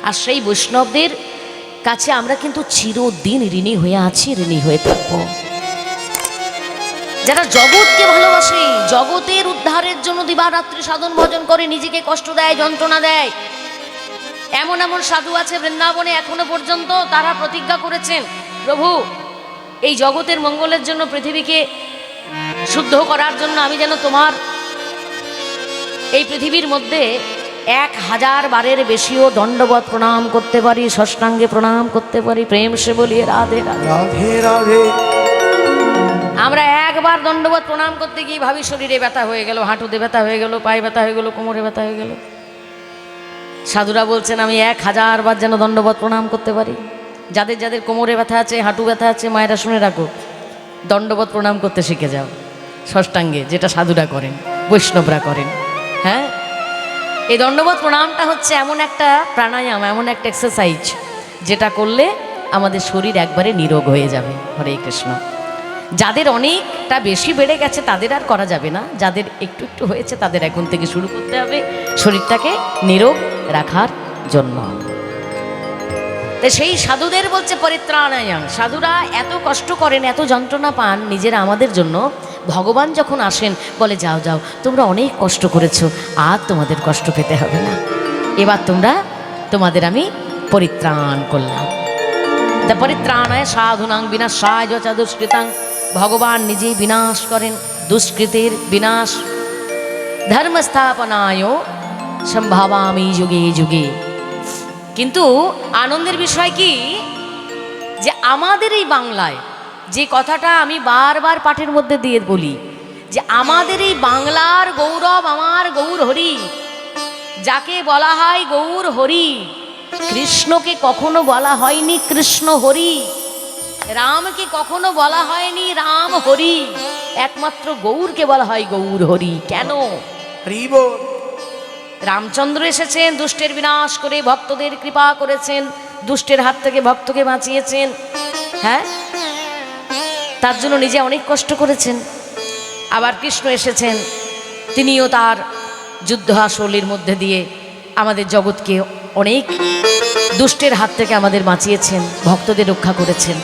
আর সেই বৈষ্ণবদের কাছে আমরা কিন্তু চিরদিন ঋণী হয়ে আছি, ঋণী হয়ে থাকবো। যারা জগৎকে ভালোবাসে, জগতের উদ্ধারের জন্য দিবারাত্রি সাধন ভজন করে, নিজেকে কষ্ট দেয়, যন্ত্রণা দেয়, এমন এমন সাধু আছে বৃন্দাবনে এখনো পর্যন্ত। তারা প্রতিজ্ঞা করেছেন, প্রভু এই জগতের মঙ্গলের জন্য, পৃথিবীকে শুদ্ধ করার জন্য আমি যেন তোমার এই পৃথিবীর মধ্যে 1000 বারের বেশিও দণ্ডবত প্রণাম করতে পারি, ষষ্ঠাঙ্গে প্রণাম করতে পারি। প্রেম সে বলিয়ে রাধে রাধে রাধে রাধে। আমরা একবার দণ্ডবত প্রণাম করতে গিয়ে ভাবি শরীরে ব্যথা হয়ে গেল, হাঁটুতে ব্যথা হয়ে গেল, পায়ে ব্যথা হয়ে গেল, কোমরে ব্যথা হয়ে গেল। সাধুরা বলছেন আমি 1000 বার যেন দণ্ডবত প্রণাম করতে পারি। যাদের যাদের কোমরে ব্যথা আছে, হাঁটু ব্যথা আছে, মায়েরা শুনে রাখো, দণ্ডবত প্রণাম করতে শিখে যাও ষষ্ঠাঙ্গে, যেটা সাধুরা করেন, বৈষ্ণবরা করেন। হ্যাঁ, এই দণ্ডবত প্রণামটা হচ্ছে এমন একটা প্রাণায়াম, এমন একটা এক্সারসাইজ, যেটা করলে আমাদের শরীর একবারে নিরোগ হয়ে যাবে। হরে কৃষ্ণ। যাদের অনেকটা বেশি বেড়ে গেছে তাদের আর করা যাবে না, যাদের একটু একটু হয়েছে তাদের এখন থেকে শুরু করতে হবে শরীরটাকে নিরোগ রাখার জন্য। তাই সেই সাধুদের বলছে পরিত্রাণায়াং। সাধুরা এত কষ্ট করেন, এত যন্ত্রণা পান নিজেরা আমাদের জন্য। ভগবান যখন আসেন বলে যাও যাও, তোমরা অনেক কষ্ট করেছো, আর তোমাদের কষ্ট পেতে হবে না, এবার তোমাদের আমি পরিত্রাণ করলাম। তা পরিত্রাণায় সাধুনাং বিনাশায় চ দুষ্কৃতাং। ভগবান নিজেই বিনাশ করেন, দুষ্কৃতের বিনাশ। ধর্ম স্থাপনায় সম্ভাবামি যুগে যুগে। কিন্তু আনন্দের বিষয় কি, যে আমাদের এই বাংলায় যে কথাটা আমি বারবার পাঠের মধ্যে দিয়ে বলি, যে আমাদের এই বাংলার গৌরব আমার গৌর হরি, যাকে বলা হয় গৌর হরি। কৃষ্ণকে কখনো বলা হয়নি কৃষ্ণ হরি, রামকে কখনো বলা হয়নি রাম হরি, একমাত্র গৌরকে বলা হয় গৌর হরি। কেন? রামচন্দ্র এসেছেন দুষ্টের বিনাশ করে, ভক্তদের কৃপা করেছেন, দুষ্টের হাত থেকে ভক্তকে বাঁচিয়েছেন। হ্যাঁ, তার জন্য নিজে অনেক কষ্ট করেছেন। আবার কৃষ্ণ এসেছেন, তিনিও তার যুদ্ধ আসলের মধ্যে দিয়ে আমাদের জগৎকে অনেক দুষ্টের হাত থেকে আমাদের বাঁচিয়েছেন, ভক্তদের রক্ষা করেছেন।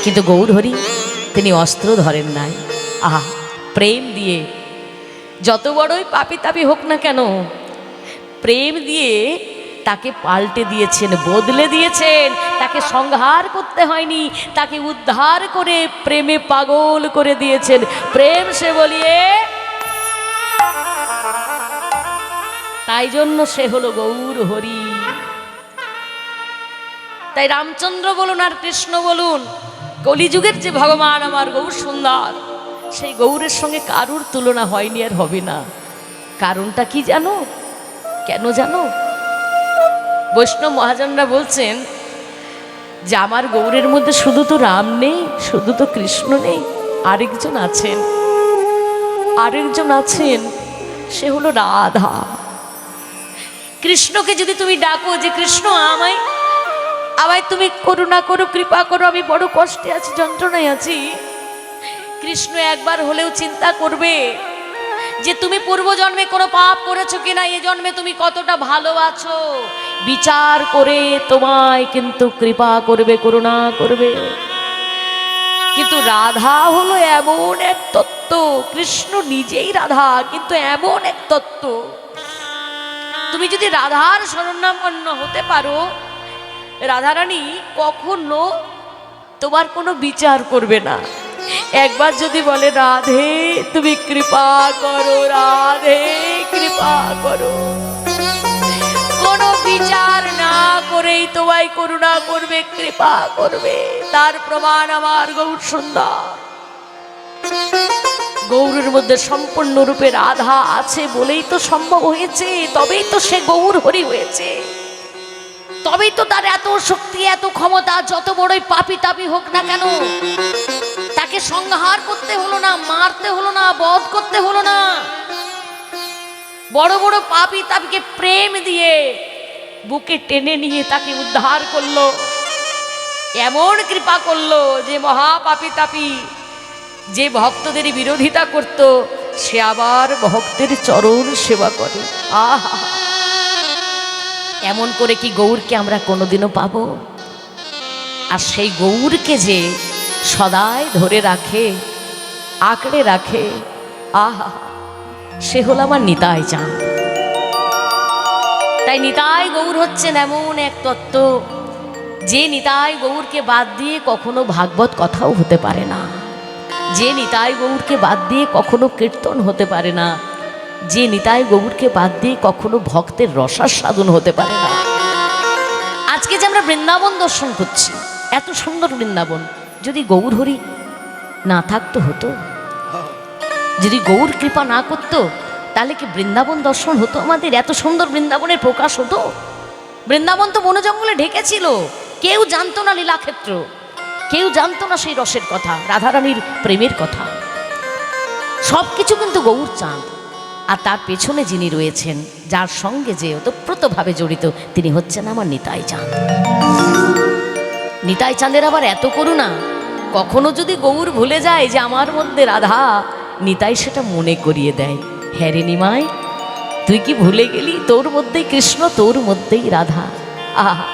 কিন্তু গৌরহরি তিনি অস্ত্র ধরেন নাই। আহা, প্রেম দিয়ে যত বড়ই পাপী তাপী হোক না কেন, প্রেম দিয়ে তাকে পাল্টে দিয়েছেন, বদলে দিয়েছেন। তাকে সংহার করতে হয়নি, তাকে উদ্ধার করে প্রেমে পাগল করে দিয়েছেন। প্রেম সে বলিয়ে, তাই জন্য সে হলো গৌর হরি। তাই রামচন্দ্র বলুন আর কৃষ্ণ বলুন, কলিযুগের যে ভগবান আমার গৌর সুন্দর, সেই গৌরের সঙ্গে কারুর তুলনা হয়নি আর হবে না। কারণটা কি জানো? কেন জানো? বৈষ্ণব মহাজনরা বলছেন যে আমার গৌরের মধ্যে শুধু তো রাম নেই, শুধু তো কৃষ্ণ নেই, আরেকজন আছেন, আরেকজন আছেন, সে হলো রাধা। কৃষ্ণকে যদি তুমি ডাকো যে কৃষ্ণ আমায় আমায় তুমি করুণা করো, কৃপা করো, আমি বড় কষ্টে আছি, যন্ত্রণায় আছি, কৃষ্ণ একবার হলেও চিন্তা করবে যে তুমি পূর্বজন্মে কোনো পাপ করেছো কিনা, এ জন্মে তুমি কতটা ভালো আছো, বিচার করে তোমায় কিন্তু কৃপা করবে, করুণা করবে। কিন্তু রাধা হলো এমন এক তত্ত্ব, কৃষ্ণ নিজেই রাধা, কিন্তু এমন এক তত্ত্ব, তুমি যদি রাধার শরণাপন্ন হতে পারো, রাধারানী কখনো তোমার কোনো বিচার করবে না। একবার যদি বলে রাধে তুমি কৃপা করো, রাধে কৃপা করো, কোনো বিচার না করেই তোমায় করুণা করবে, কৃপা করবে। তার প্রমাণ আমার গৌর সুন্দর। গৌরের মধ্যে সম্পূর্ণরূপে রাধা আছে বলেই তো সম্ভব হয়েছে, তবেই তো সে গৌর হরি হয়েছে, তবেই তো তার এত শক্তি, এত ক্ষমতা। যত বড়ই পাপী তাপী হোক না কেন, তাকে সংহার করতে হলো না, মারতে হলো না, বধ করতে হলো না। বড় বড় পাপী তাপীকে প্রেম দিয়ে বুকে টেনে নিয়ে তাকে উদ্ধার করলো, এমন কৃপা করলো যে মহাপাপী তাপী যে ভক্তদের বিরোধিতা করত, সে আবার ভক্তের চরণ সেবা করে। আহা, এমন করে কি গৌরকে আমরা কোনোদিনও পাবো? আর সেই গৌরকে যে সদাই ধরে রাখে, আঁকড়ে রাখে, আহা, সে হলো আমার নিতাই চাঁদ। তাই নিতাই গৌর হচ্ছেন এমন এক তত্ত্ব, যে নিতাই গৌরকে বাদ দিয়ে কখনো ভাগবত কথাও হতে পারে না, যে নিতাই গৌরকে বাদ দিয়ে কখনো কীর্তন হতে পারে না, যে নিতাই গৌরকে বাদ দিয়ে কখনো ভক্তের রসাস্বাদন হতে পারে না। আজকে যে আমরা বৃন্দাবন দর্শন করছি, এত সুন্দর বৃন্দাবন, যদি গৌর হরি না থাকতো হতো, যদি গৌর কৃপা না করতো, তাহলে কি বৃন্দাবন দর্শন হতো আমাদের? এত সুন্দর বৃন্দাবনের প্রকাশ হতো? বৃন্দাবন তো বন জঙ্গলে ঢেকেছিল, কেউ জানতো না লীলাক্ষেত্র, কেউ জানতো না সেই রসের কথা, রাধারানীর প্রেমের কথা। সব কিছু কিন্তু গৌর চাঁদ, আর তার পেছনে যিনি রয়েছেন, যার সঙ্গে যে ওতপ্রোতভাবে জড়িত, তিনি হচ্ছেন আমার নিতাই চাঁদ। নিতাই চাঁদের আবার এত করুণা, কখনো যদি গৌর ভুলে যায় যে আমার মধ্যে রাধা, নিতাই সেটা মনে করিয়ে দেয়। হ্যাঁ রে নিমাই, তুই কি ভুলে গেলি? তোর মধ্যেই কৃষ্ণ, তোর মধ্যেই রাধা। আহা,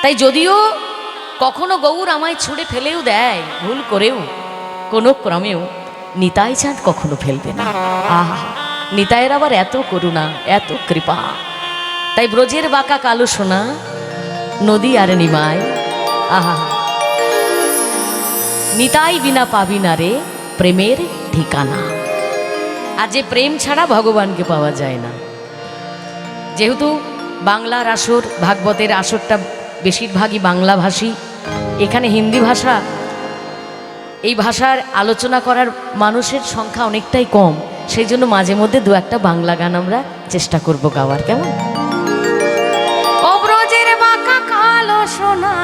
তাই যদিও কখনো গৌর আমায় ছুঁড়ে ফেলেও দেয়, ভুল করেও, কোনো ক্রমেও নিতাই চাঁদ কখনো ফেলবে না। আহা, নিতাইয়ের আবার এত করুণা, এত কৃপা। তাই ব্রজের বাঁকা কালো সোনা, নদী আর নিমাই, আহা, নিতাই বিনা পাবি না রে প্রেমের ঠিকানা। আর যে প্রেম ছাড়া ভগবানকে পাওয়া যায় না। যেহেতু বাংলার আসর, ভাগবতের আসরটা বেশিরভাগই বাংলাভাষী, এখানে হিন্দি ভাষা, এই ভাষার আলোচনা করার মানুষের সংখ্যা অনেকটাই কম, সেই জন্য মাঝে মধ্যে দু একটা বাংলা গান আমরা চেষ্টা করব গাওয়ার। কেমন? ও ব্রজের বাঁকা কালো সোনা,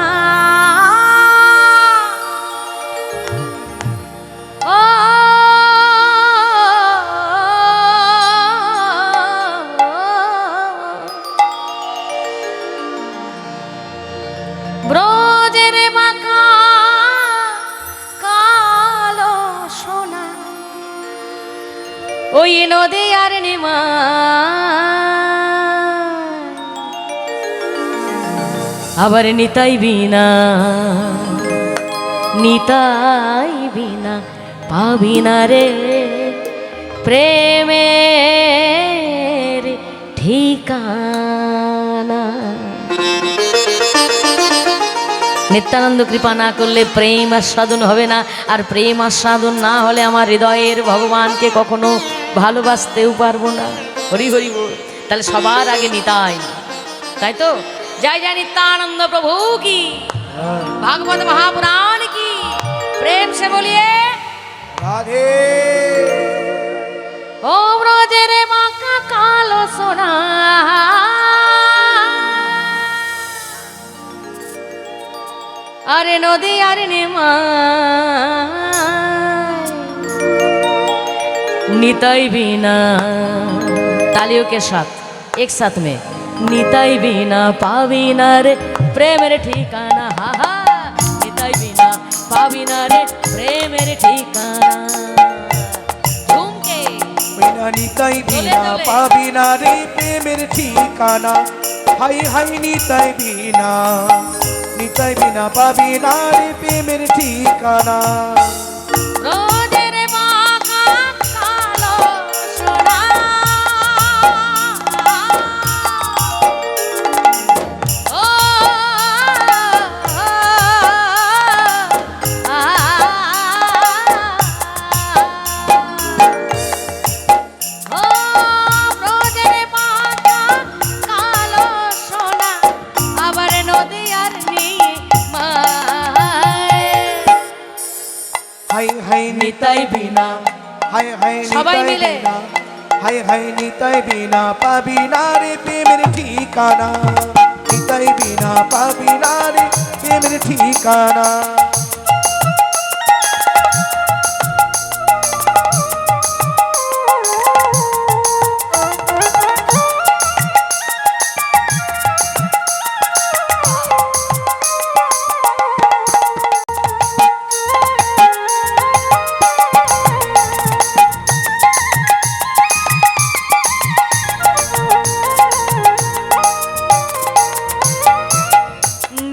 ও ব্রজের বাঁকা কালো সোনা, ওই নদী আর নিমা, আবার নিতাই বিনা, নিতাই বিনা পাবি না রে প্রেমের ঠিকানা। নিত্যানন্দ কৃপা না করলে প্রেম আস্বাদন হবে না, আর প্রেম আস্বাদন না হলে আমার হৃদয়ের ভগবানকে কখনো ভালোবাসতেও পারবো না। হরি হরি বল। তাহলে সবার আগে নিতাই, তাই তো? জয় জয় নিত্যানন্দ প্রভু কি, ভাগবত महापुराण की, प्रेम से बोलिए राधे। ओ ब्रजेर बांका काल কালো সোনা আরে নদী আর নেমা निताई बिना तालियों के साथ एक साथ में निताई बिना पाविना रे प्रेम रे ठिकाना हा हा निताई बिना पाविना रे प्रेम रे ठिकाना झूम के बिना निताई बिना पाबिना रे प्रेमेर ठिकाना हाय हाय निताई बिना पाबिना रे प्रेमेर ठिकाना रोদের বাঁকা কালো সোনা ও রোদের বাঁকা কালো সোনা আবার নদী আর নেই हाय हाय निताई बिना हाय हाय সবাই মিলে। हाय हाय निताई बिना पाबिना रे प्रेमेर ठिकाना निताई बिना पाबिना रे प्रेमेर ठिकाना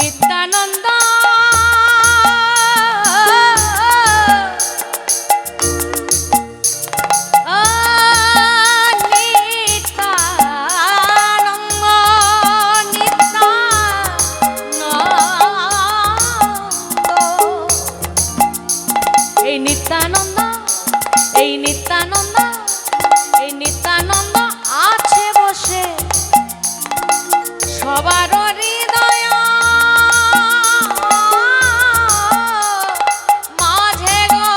নিত্যানন্দ এই নিত্যানন্দ এই নিত্যানন্দ এই নিত্যানন্দ আছে বসে সবার হৃদয় মাঝে গো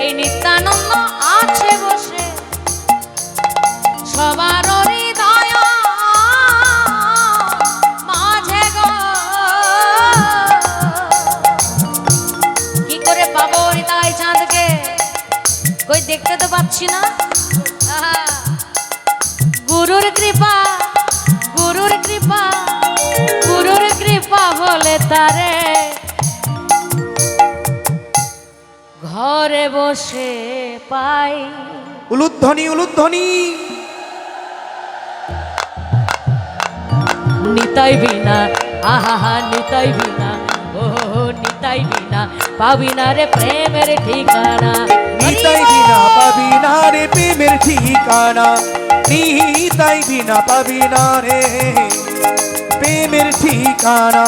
এই নিত্যানন্দ আছে বসে সবার হৃদয় মাঝে গো কি করে পাবো হৃদয় চাঁদকে কই দেখতে তো পাচ্ছি না আহা গুরুর কৃপা গুরুর কৃপা গুরুর কৃপা হলে তারে ঘরে বসে পাই উলুধ্বনি উলুধ্বনি নিতাই বিনা আহা নিতাই বিনা ও নিতাই বিনা পাবিনা রে প্রেমের ঠিকানা নিতাই বিনা পাবিনা রে প্রেমের ঠিকানা নিতাই বিনা পাবিনা রে প্রেমের ঠিকানা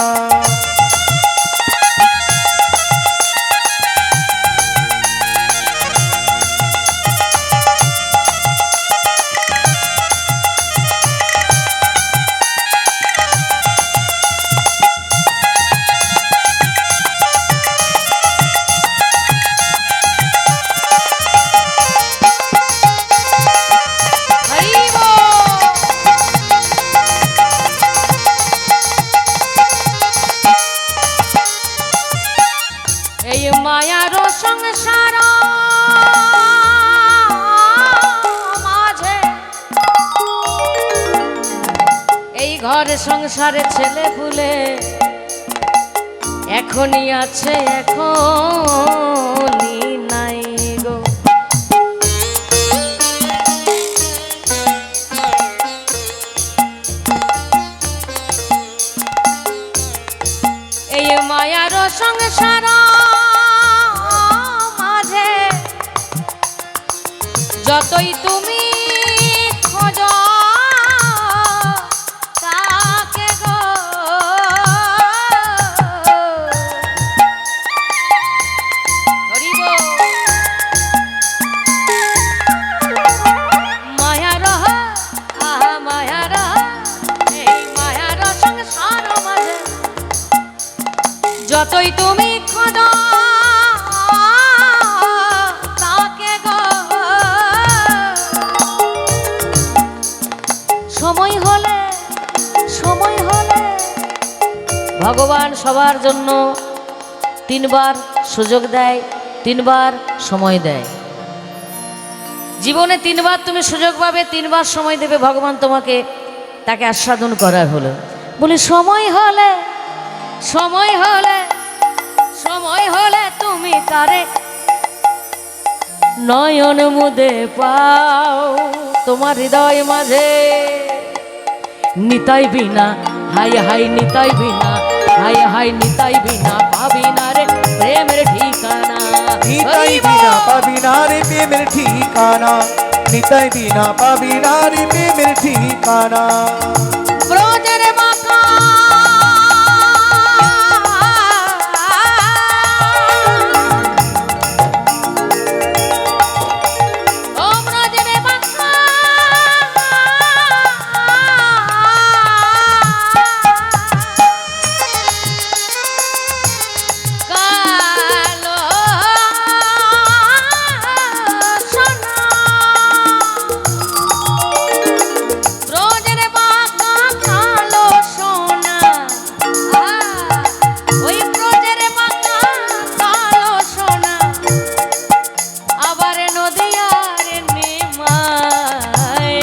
হরি বল। এই মায়ার সংসার মাঝে এই ঘর সংসারে ছেলে পুলে এখনই আছে এখনই নাই গো এই মায়ার সংসার মাঝে যতই তুমি খোঁজ তাকে গো হরি বল। মায়ার আহা মায়ার এই মায়ার সংসার মাঝে যতই তুমি খোঁজো তাকে গো ভগবান সবার জন্য তিনবার সুযোগ দেয়, তিনবার সময় দেয়। জীবনে তিনবার তুমি সুযোগ পাবে, তিনবার সময় দেবে ভগবান তোমাকে, তাকে আস্বাদন করার হলো। বলি সময় হলে, সময় হলে, সময় হলে তুমি তারে নয়ন মুদে পাও, তোমার হৃদয় মাঝে নিতাই বিনা, হাই হাই নিতাই বিনা, হাই হাই নিতাই বিনা পাবি না রে প্রেমের ঠিকানা। নিতাই বিনা পাবি না রে প্রেমের ঠিকানা, নিতাই বিনা পাবি না রে প্রেমের ঠিকানা। ব্রজের মাখা ও ব্রজের মাখা কালো সোনা, ব্রজের মাখা কালো সোনা, ওই ব্রজের মাখা কালো সোনা, আবার নদিয়ার নেমায়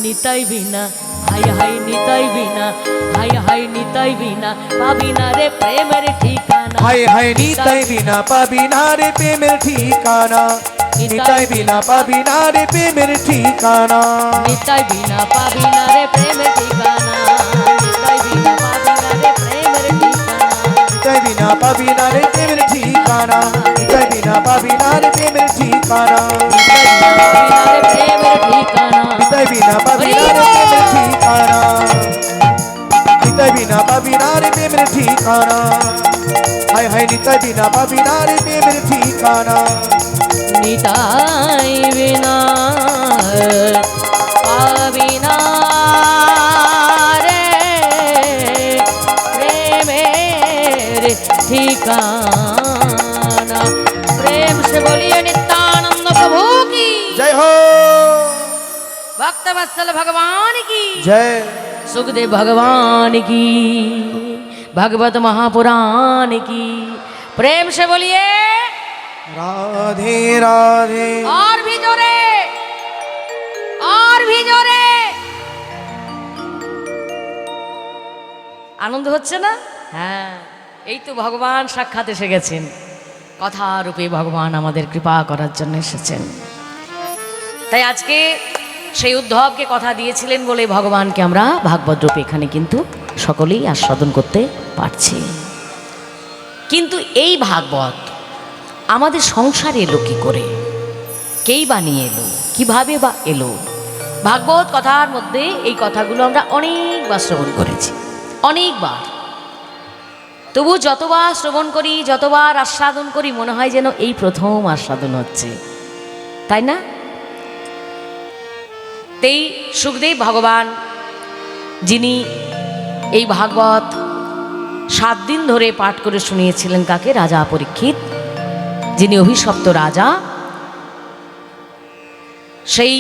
নিতাই বিনা, হাই হাই নিতাই বিনা, হাই হাই নিতাই বিনা পাবি না রে প্রেমের ঠিকানা। হায় হায় নিতাই বিনা পাবি না রে প্রেমের ঠিকানা, নিতাই বিনা পাবি না রে প্রেমের ঠিকানা। নিতাই বিনা পাবি না রে প্রেমের ঠিকানা, নিতাই বিনা পাবি না রে প্রেমের ঠিকানা। নিতাই বিনা পাবি না রে প্রেমের ঠিকানা, নিতাই বিনা পাবি না রে প্রেমের ঠিকানা। নিতাই বিনা পাবি না রে প্রেমের ঠিকানা। নিতাই বিনা পাবি না রে প্রেমের ঠিকানা, নিতাই বিনা পাবি না রে প্রেমের ঠিকানা। হায় হায় নিতাই বিনা পাবি না রে প্রেমের ঠিকানা। নিতাই বিনা পাবি না রে প্রেমের ঠিকানা। प्रेम से बोलिए नित्यानंद प्रभु की जय हो, भक्त वत्सल भगवान की जय सुखदेव भगवान की, भगवत महापुराण की। प्रेम से बोलिए राधे राधे। और भी जोरे, और भी जोरे। আনন্দ হচ্ছে না? হ্যাঁ, এই তো ভগবান সাক্ষাৎ এসে গেছেন, কথা রূপে ভগবান আমাদের কৃপা করার জন্য এসেছেন। তাই আজকে সেই উদ্ধবকে কথা দিয়েছিলেন বলে ভগবানকে আমরা ভাগবত রূপে এখানে কিন্তু সকলেই আস্বাদন করতে পারছি। কিন্তু এই ভাগবত আমাদের সংসারে এলো কি করে, কেই বানিয়ে এলো, কিভাবে বা এলো? ভাগবত কথার মধ্যে এই কথাগুলো আমরা অনেকবার শ্রবণ করেছি, অনেকবার। তবু যতবার শ্রবণ করি, যতবার আস্বাদন করি, মনে হয় যেন এই প্রথম আস্বাদন হচ্ছে, তাই না? তেই সুখদেব ভগবান, যিনি এই ভাগবত 7 দিন ধরে পাঠ করে শুনিয়েছিলেন কাকে? রাজা পরীক্ষিত, যিনি অভিশপ্ত রাজা। সেই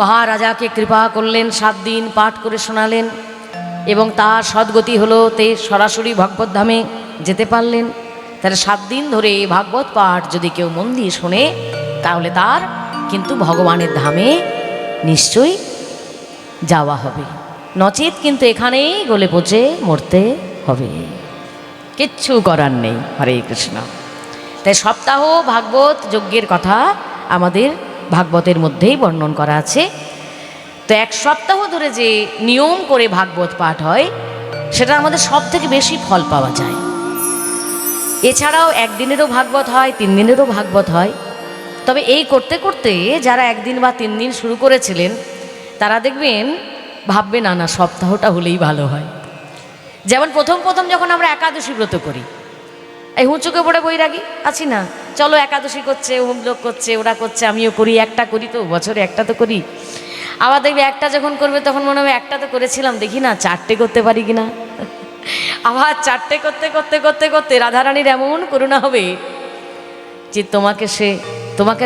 মহারাজাকে কৃপা করলেন, 7 দিন পাঠ করে শোনালেন এবং তার সদ্গতি হলো, তে সরাসরি ভগবত ধামে যেতে পারলেন। তাহলে 7 দিন ধরে ভাগবত পাঠ যদি কেউ মন দিয়ে শোনে, তাহলে তার কিন্তু ভগবানের ধামে নিশ্চয়ই যাওয়া হবে, নচেত কিন্তু এখানেই গলে পচে মরতে হবে, কিচ্ছু করার নেই। হরে কৃষ্ণ। তাই সপ্তাহ ভাগবত যজ্ঞের কথা আমাদের ভাগবতের মধ্যেই বর্ণন করা আছে। তো 1 সপ্তাহ ধরে যে নিয়ম করে ভাগবত পাঠ হয়, সেটা আমাদের সব থেকে বেশি ফল পাওয়া যায়। এছাড়াও 1 দিনেরও ভাগবত হয়, 3 দিনেরও ভাগবত হয়। তবে এই করতে করতে যারা 1 দিন বা 3 দিন শুরু করেছিলেন, তারা দেখবেন ভাববে না না সপ্তাহটা হলেই ভালো হয়। যেমন প্রথম প্রথম যখন আমরা একাদশী ব্রত করি, এই হুঁচুকে পড়ে বৈরাগী আছি না, চলো একাদশী করছে, অমুক লোক করছে, ওরা করছে, আমিও করি, একটা করি তো, বছরে একটা তো করি। আবার দেখবে একটা যখন করবে তখন মনে হবে একটা তো করেছিলাম, দেখি না 4টে করতে পারি কিনা। আবার 4টে করতে করতে করতে করতে রাধারানীর এমন করুণা হবে যে তোমাকে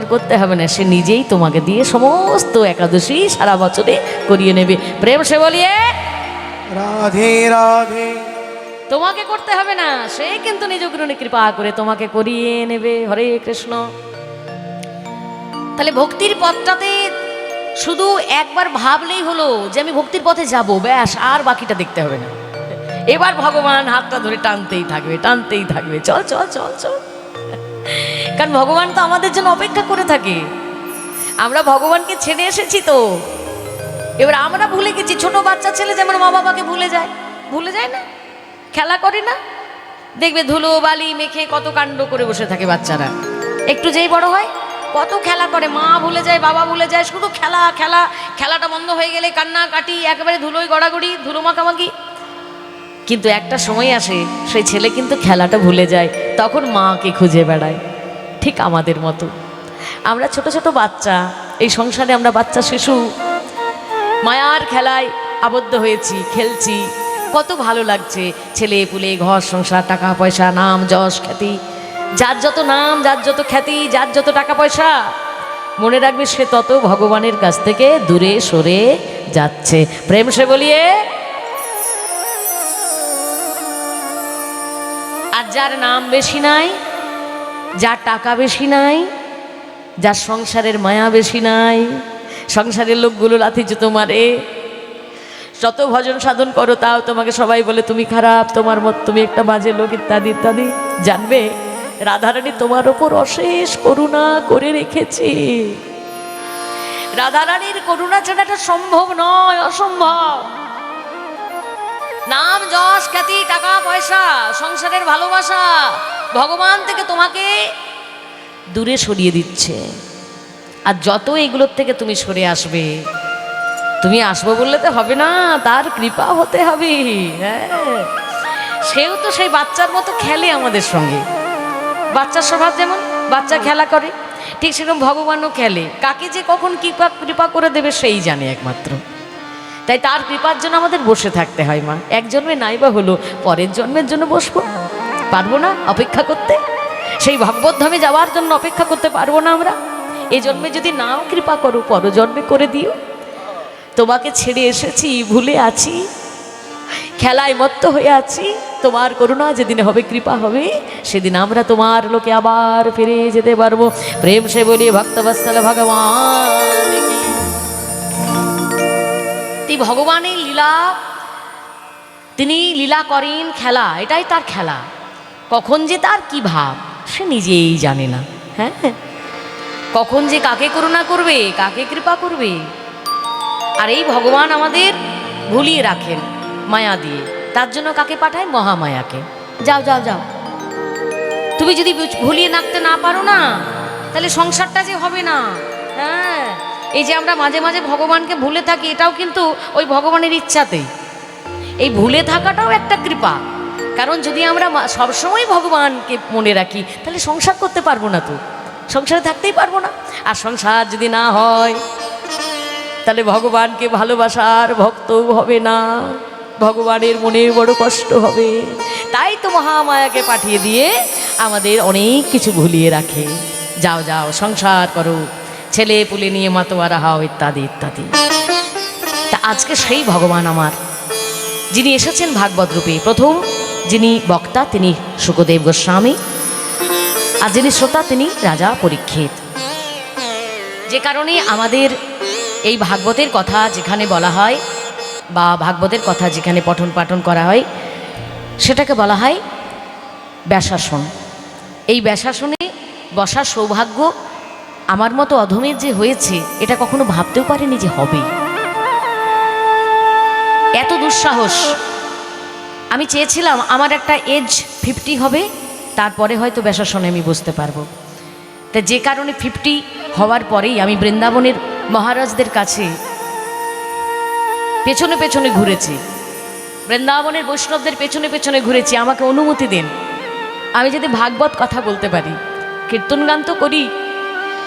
আর করতে হবে না, সে নিজেই তোমাকে দিয়ে সমস্ত একাদশী সারা বছরে করিয়ে নেবে। প্রেম সে বলিয়ে রাধে রাধে। তোমাকে করতে হবে না, সে কিন্তু নিজ গুরুনি কৃপা করে তোমাকে করিয়ে নেবে। হরে কৃষ্ণ। তাহলে ভক্তির পথটাতে শুধু একবার ভাবলেই হলো যে আমি ভক্তির পথে যাব, ব্যাস, আর বাকিটা দেখতে হবে না। এবার ভগবান হাতটা ধরে টানতেই থাকবে, টানতেই থাকবে, চল চল চল চল। কারণ ভগবান তো আমাদের জন্য অপেক্ষা করে থাকে। আমরা ভগবানকে ছেড়ে এসেছি তো, এবার আমরা ভুলে গেছি। ছোট বাচ্চা ছেলে যেমন মা বাবাকে ভুলে যায় না, খেলা করে না, দেখবে ধুলো বালি মেখে কত কাণ্ড করে বসে থাকে বাচ্চারা। একটু যেই বড় হয় কত খেলা করে, মা ভুলে যায়, বাবা ভুলে যায়, শুধু খেলা খেলা। খেলাটা বন্ধ হয়ে গেলে কান্না কাটি, একেবারে ধুলোয় গড়াগড়ি, ধুলো মাখামাখি। কিন্তু একটা সময় আসে সেই ছেলে কিন্তু খেলাটা ভুলে যায়, তখন মাকে খুঁজে বেড়ায়। ঠিক আমাদের মতো আমরা ছোট ছোট বাচ্চা, এই সংসারে আমরা বাচ্চা শিশু, মায়ার খেলায় আবদ্ধ হয়েছি, খেলছি, কত ভালো লাগছে। ছেলে পুলে, ঘর সংসার, টাকা পয়সা, নাম যশ খ্যাতি। যার যত নাম, যার যত খ্যাতি, যার যত টাকা পয়সা, মনে রাখবে সে তত ভগবানের কাছ থেকে দূরে সরে যাচ্ছে। প্রেম সে বলিয়ে। আর যার নাম বেশি নাই, যার টাকা বেশি নাই, যার সংসারের মায়া বেশি নাই, সংসারের লোকগুলো লাথি জুতো মারে, যত ভজন সাধন করো তাও তোমাকে সবাই বলে তুমি খারাপ, তোমার মত, তুমি একটা বাজে লোক, ইত্যাদি ইত্যাদি। জানবে রাধারানী তোমার ওপর অশেষ করুণা করে রেখেছে। রাধারানীর করুণা ছাড়াটা সম্ভব নয়, অসম্ভব। নাম যশ খ্যাতি, টাকা পয়সা, সংসারের ভালোবাসা ভগবান থেকে তোমাকে দূরে সরিয়ে দিচ্ছে। আর যত এগুলোর থেকে তুমি সরে আসবে, তুমি আসবো বললে তো হবে না, তার কৃপা হতে হবে। হ্যাঁ, সেও তো সেই বাচ্চার মতো খেলে আমাদের সঙ্গে। বাচ্চার স্বভাব যেমন, বাচ্চা খেলা করে, ঠিক সেরকম ভগবানও খেলে। কাকে যে কখন কৃপা করে দেবে সেই জানে একমাত্র। তাই তার কৃপার জন্য আমাদের বসে থাকতে হয়। মা, এক জন্মে নাই বা হলো, পরের জন্মের জন্য বসবো? পারবো না অপেক্ষা করতে? সেই ভগবত ধামে যাওয়ার জন্য অপেক্ষা করতে পারবো না আমরা? এই জন্মে যদি নাও কৃপা করো, পরজন্মে করে দিও। তোমাকে ছেড়ে এসেছি, ভুলে আছি, খেলায় মত্ত হয়ে আছি। তোমার করুণা যেদিন হবে, কৃপা হবে, সেদিন আমরা তোমার লোকে আবার ফিরে যেতে পারবো। প্রেম সে বলি ভক্তবৎসল ভগবান কি। ভগবানের লীলা, তিনি লীলা করেন, খেলা, এটাই তার খেলা। কখন যে তার কি ভাব সে নিজেই জানে না। হ্যাঁ, কখন যে কাকে করুণা করবে, কাকে কৃপা করবে। আর এই ভগবান আমাদের ভুলিয়ে রাখেন মায়া দিয়ে। তার জন্য কাকে পাঠায়? মহামায়াকে। যাও যাও যাও, তুমি যদি ভুলিয়ে রাখতে না পারো না, তাহলে সংসারটা যে হবে না। হ্যাঁ, এই যে আমরা মাঝে মাঝে ভগবানকে ভুলে থাকি, এটাও কিন্তু ওই ভগবানের ইচ্ছাতেই। এই ভুলে থাকাটাও একটা কৃপা। কারণ যদি আমরা সবসময় ভগবানকে মনে রাখি, তাহলে সংসার করতে পারবো না, তো সংসারে থাকতেই পারবো না। আর সংসার যদি না হয়, তাহলে ভগবানকে ভালোবাসার ভক্তও হবে না, ভগবানের মনে বড় কষ্ট হবে। তাই তো মহামায়াকে পাঠিয়ে দিয়ে আমাদের অনেক কিছু ভুলিয়ে রাখে। যাও যাও, সংসার করো, ছেলে পুলে নিয়ে মাতোয়ারা হও, ইত্যাদি ইত্যাদি। তা আজকে সেই ভগবান আমার, যিনি এসেছেন ভাগবত রূপে। প্রথম যিনি বক্তা তিনি শুকদেব গোস্বামী, আর যিনি শ্রোতা তিনি রাজা পরীক্ষিত। যে কারণে আমাদের এই ভাগবতের কথা যেখানে বলা হয়, বা ভাগবতের কথা যেখানে পঠন পাঠন করা হয়, সেটাকে বলা হয় ব্যাসাসন। এই ব্যাসাসনে বসার সৌভাগ্য আমার মতো অধমের যে হয়েছে, এটা কখনো ভাবতেও পারিনি যে হবে। এত দুঃসাহস। আমি চেয়েছিলাম আমার একটা এজ 50 হবে, তারপরে হয়তো ব্যাসাসনে আমি বসতে পারবো। তা যে কারণে 50 হওয়ার পরেই আমি বৃন্দাবনের মহারাজদের কাছে পেছনে পেছনে ঘুরেছি, বৃন্দাবনের বৈষ্ণবদের পেছনে পেছনে ঘুরেছি, আমাকে অনুমতি দিন, আমি যদি ভাগবত কথা বলতে পারি। কীর্তন গান তো করি,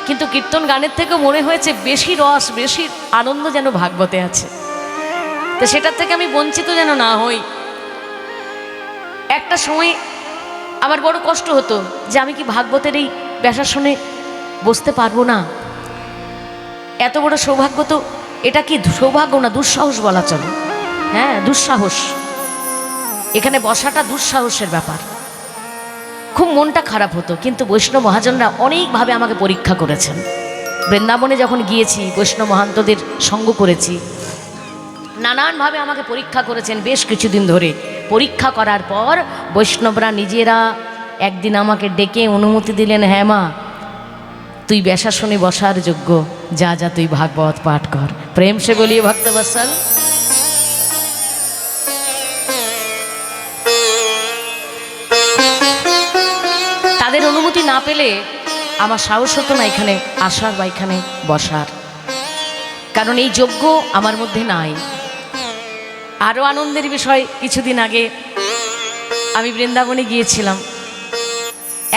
কিন্তু কীর্তন গানের থেকেও মনে হয়েছে বেশি রস, বেশি আনন্দ যেন ভাগবতে আছে। তো সেটার থেকে আমি বঞ্চিত যেন না হই। একটা সময় আমার বড় কষ্ট হতো যে আমি কি ভাগবতের এই ব্যাসাসনে বসতে পারবো না। এত বড় সৌভাগ্য, তো এটা কি সৌভাগ্য না দুঃসাহস বলা চলে। হ্যাঁ, দুঃসাহস। এখানে বসাটা দুঃসাহসের ব্যাপার। খুব মনটা খারাপ হতো, কিন্তু বৈষ্ণব মহাজনরা অনেকভাবে আমাকে পরীক্ষা করেছেন। বৃন্দাবনে যখন গিয়েছি, বৈষ্ণব মহান্তদের সঙ্গ করেছি, নানানভাবে আমাকে পরীক্ষা করেছেন বেশ কিছুদিন ধরে। পরীক্ষা করার পর বৈষ্ণবরা নিজেরা একদিন আমাকে ডেকে অনুমতি দিলেন, হ্যাঁ মা, তুই ব্যাসাসনে বসার যোগ্য, যা যা তুই ভাগবত পাঠ কর। প্রেম সে বলিয়ে ভক্তবৎসল। তাদের অনুমতি না পেলে আমার সাহস হতো না এখানে আসার বা এখানে বসার, কারণ এই যোগ্য আমার মধ্যে নাই। আরও আনন্দের বিষয়, কিছুদিন আগে আমি বৃন্দাবনে গিয়েছিলাম,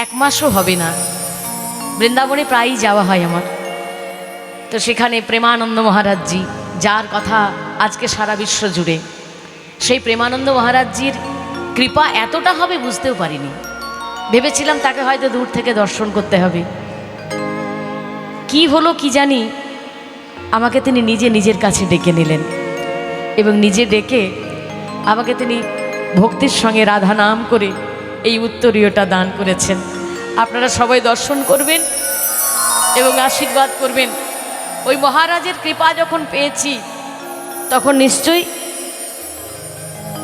1 মাসও হবে না। বৃন্দাবনে প্রায়ই যাওয়া হয় আমার। তো সেখানে প্রেমানন্দ মহারাজজি, যার কথা আজকে সারা বিশ্ব জুড়ে, সেই প্রেমানন্দ মহারাজজির কৃপা এতটা হবে বুঝতেও পারিনি। ভেবেছিলাম তাকে হয়তো দূর থেকে দর্শন করতে হবে। কি হলো কি জানি, আমাকে তিনি নিজে নিজের কাছে ডেকে নিলেন এবং নিজে ডেকে আমাকে তিনি ভক্তির সঙ্গে রাধা নাম করে এই উত্তরীয়টা দান করেছেন। আপনারা সবাই দর্শন করবেন এবং আশীর্বাদ করবেন। ওই মহারাজের কৃপা যখন পেয়েছি, তখন নিশ্চয়ই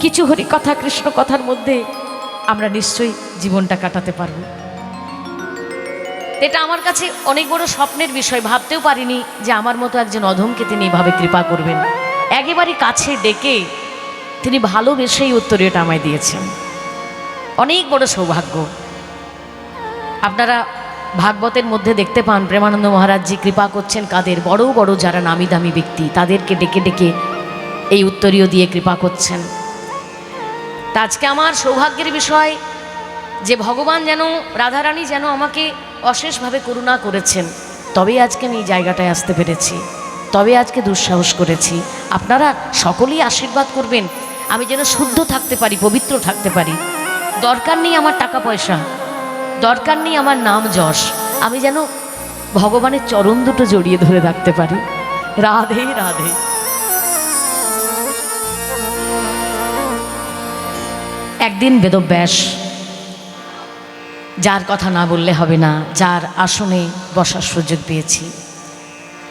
কিছু হরি কথা, কৃষ্ণ কথার মধ্যে আমরা নিশ্চয়ই জীবনটা কাটাতে পারব। এটা আমার কাছে অনেক বড় স্বপ্নের বিষয়। ভাবতেও পারিনি যে আমার মতো একজন অধমকে তিনি এভাবে কৃপা করবেন। একেবারে কাছে ডেকে তিনি ভালোবেসেই উত্তরীয়টা আমায় দিয়েছেন। অনেক বড় সৌভাগ্য। আপনারা ভাগবতের মধ্যে দেখতে পান প্রেমানন্দ মহারাজজি কৃপা করছেন কাদের? বড় বড় যারা নামি দামি ব্যক্তি, তাদেরকে ডেকে ডেকে এই উত্তরীয় দিয়ে কৃপা করছেন। তা আজকে আমার সৌভাগ্যের বিষয় যে ভগবান যেন, রাধারানী যেন আমাকে অশেষভাবে করুণা করেছেন, তবেই আজকে আমি এই জায়গাটায় আসতে পেরেছি, তবে আজকে দুঃসাহস করেছি। আপনারা সকলেই আশীর্বাদ করবেন আমি যেন শুদ্ধ থাকতে পারি, পবিত্র থাকতে পারি। দরকার নেই আমার টাকা পয়সা, দরকার নেই আমার নাম যশ, আমি যেন ভগবানের চরণ দুটো জড়িয়ে ধরে রাখতে পারি। রাধে রাধে। একদিন বেদব্যাস, যার কথা না বললে হবে না, যার আসনে বসার সুযোগ পেয়েছি,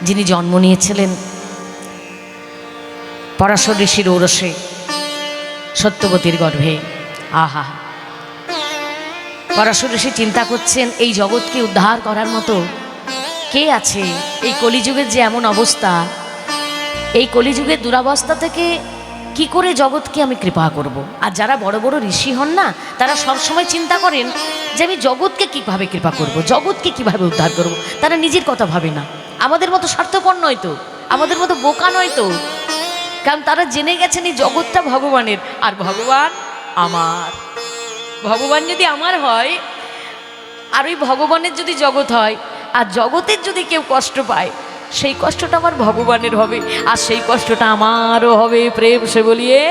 যিনি জন্ম নিয়েছিলেন পরাশর ঋষির ঔরসে, সত্যবতীর গর্ভে। আহা, পরাশর ঋষি চিন্তা করছেন এই জগৎকে উদ্ধার করার মতো কে আছে? এই কলিযুগের যে এমন অবস্থা, এই কলিযুগের দুরাবস্থা থেকে কি করে জগৎকে আমি কৃপা করব। আর যারা বড় বড় ঋষি হন না, তারা সবসময় চিন্তা করেন যে আমি জগৎকে কীভাবে কৃপা করব, জগৎকে কিভাবে উদ্ধার করব। তারা নিজের কথা ভাবে না। আমাদের মতো স্বার্থপর নয় তো, আমাদের মতো বোকা নয় তো, কারণ তারা জেনে গেছেন এই জগৎটা ভগবানের, আর ভগবান আমার। ভগবান যদি আমার হয়, আর ওই ভগবানের যদি জগৎ হয়, আর জগতের যদি কেউ কষ্ট পায়, সেই কষ্টটা আমার ভগবানের হবে, আর সেই কষ্টটা আমারও হবে। প্রেম সে বলিয়ে।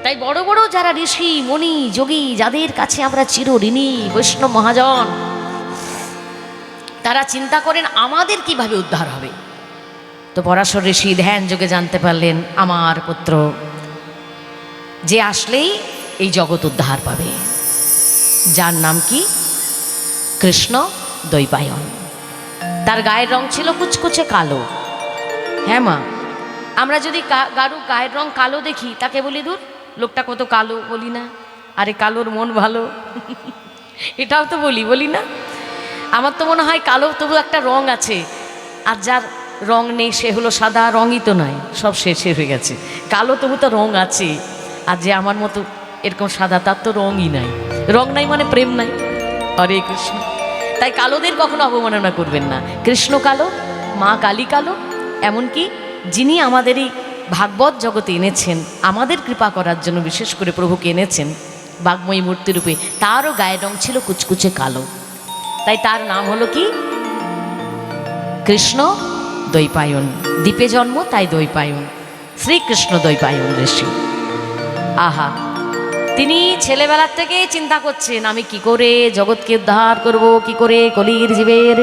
তাই বড় বড় যারা ঋষি মুনি যোগী, যাদের কাছে আমরা চিরঋণী বৈষ্ণব মহাজন, তারা চিন্তা করেন আমাদের কিভাবে উদ্ধার হবে। তো পরাশর ঋষি ধ্যান যোগে জানতে পারলেন আমার পুত্র যে আসলেই এই জগৎ উদ্ধার পাবে, যার নাম কি? কৃষ্ণ দ্বৈপায়ন। তার গায়ের রং ছিল কুচকুচে কালো। হ্যাঁ মা, আমরা যদি কারো গায়ের রং কালো দেখি, তাকে বলি দূর লোকটা কত কালো, বলি না? আরে কালোর মন ভালো, এটাও তো বলি না? আমার তো মনে হয় কালো তবু একটা রং আছে, আর যার রং নেই সে হলো সাদা, রঙই তো নয়, সব শেষ হয়ে গেছে। কালো তবু তো রং আছে, আর যে আমার মতো এরকম সাদা, তার তো রঙই নাই। রং নাই মানে প্রেম নাই। হরে কৃষ্ণ। তাই কালোদের কখনো অবমাননা করবেন না। কৃষ্ণ কালো, মা কালী কালো, এমনকি যিনি আমাদের এই ভাগবত জগতে এনেছেন, আমাদের কৃপা করার জন্য বিশেষ করে প্রভুকে এনেছেন বাগ্ময়ী মূর্তিরূপে, তারও গায়ের রং ছিল কুচকুচে কালো। তাই তার নাম হলো কি? কৃষ্ণ দ্বৈপায়ন। দ্বীপে জন্ম, তাই দ্বৈপায়ন, শ্রীকৃষ্ণ দ্বৈপায়ন ঋষি। আহা, তিনি ছেলেবেলার থেকেই চিন্তা করছেন আমি কি করে জগৎকে উদ্ধার করব, কি করে কলির জীবের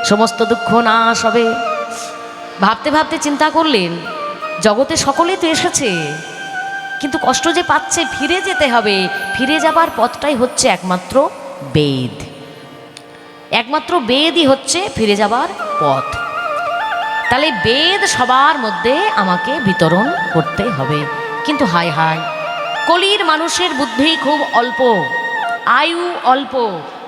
সমস্ত দুঃখ নাশ হবে। ভাবতে ভাবতে চিন্তা করলেন জগতে সকলেই তো এসেছে, কিন্তু কষ্ট যে পাচ্ছে, ফিরে যেতে হবে। ফিরে যাবার পথটাই হচ্ছে একমাত্র বেদ। একমাত্র বেদই হচ্ছে ফিরে যাবার পথ। তাহলে বেদ সবার মধ্যে আমাকে বিতরণ করতে হবে। কিন্তু হায় হায়, কলির মানুষের বুদ্ধি খুব অল্প, আয়ু অল্প,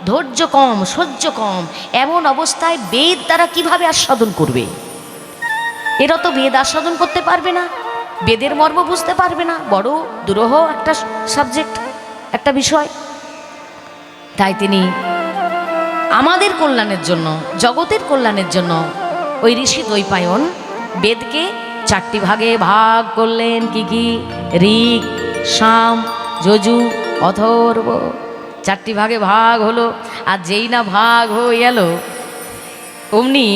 ধৈর্য কম, সহ্য কম। এমন অবস্থায় বেদ তারা কিভাবে আস্বাদন করবে? এরা তো বেদ আস্বাদন করতে পারবে না, বেদের মর্ম বুঝতে পারবে না। বড় দুরূহ একটা সাবজেক্ট, একটা বিষয়। তাই তিনি আমাদের কল্যাণের জন্য, জগতের কল্যাণের জন্য ওই ঋষি দ্বৈপায়ন বেদকে 4টি ভাগে ভাগ করলেন। কি কি? ঋক, সাম, যজু, অথর্ব। 4টি ভাগে ভাগ হলো। আর যেই না ভাগ হয়ে গেল, অমনি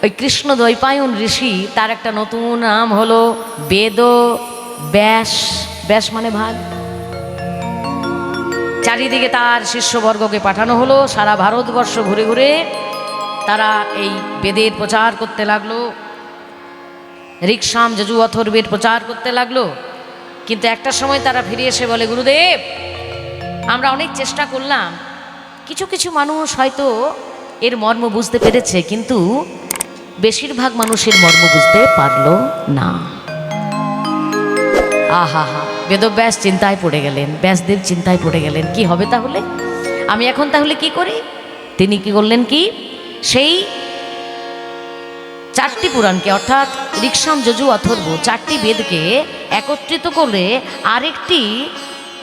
ওই কৃষ্ণ দ্বৈপায়ন ঋষি, তার একটা নতুন নাম হলো বেদ ব্যাস। ব্যাস মানে ভাগ। চারিদিকে তার শিষ্যবর্গকে পাঠানো হলো, সারা ভারতবর্ষ ঘুরে ঘুরে তারা এই বেদের প্রচার করতে লাগলো, ঋক্সাম যজু অথর্বের প্রচার করতে লাগলো। কিন্তু একটা সময় তারা ফিরে এসে বলে, গুরুদেব, আমরা অনেক চেষ্টা করলাম, কিছু কিছু মানুষ হয়তো এর মর্ম বুঝতে পেরেছে, কিন্তু বেশিরভাগ মানুষের মর্ম বুঝতে পারল না। আহা হা, বেদব্যাস চিন্তায় পড়ে গেলেন, ব্যাসদেব চিন্তায় পড়ে গেলেন, কি হবে তাহলে? আমি এখন তাহলে কি করি? তিনি কি করলেন, কি সেই 4টি পুরাণকে, অর্থাৎ ঋক্সাম যজু অথর্ব 4টি বেদকে একত্রিত করে আরেকটি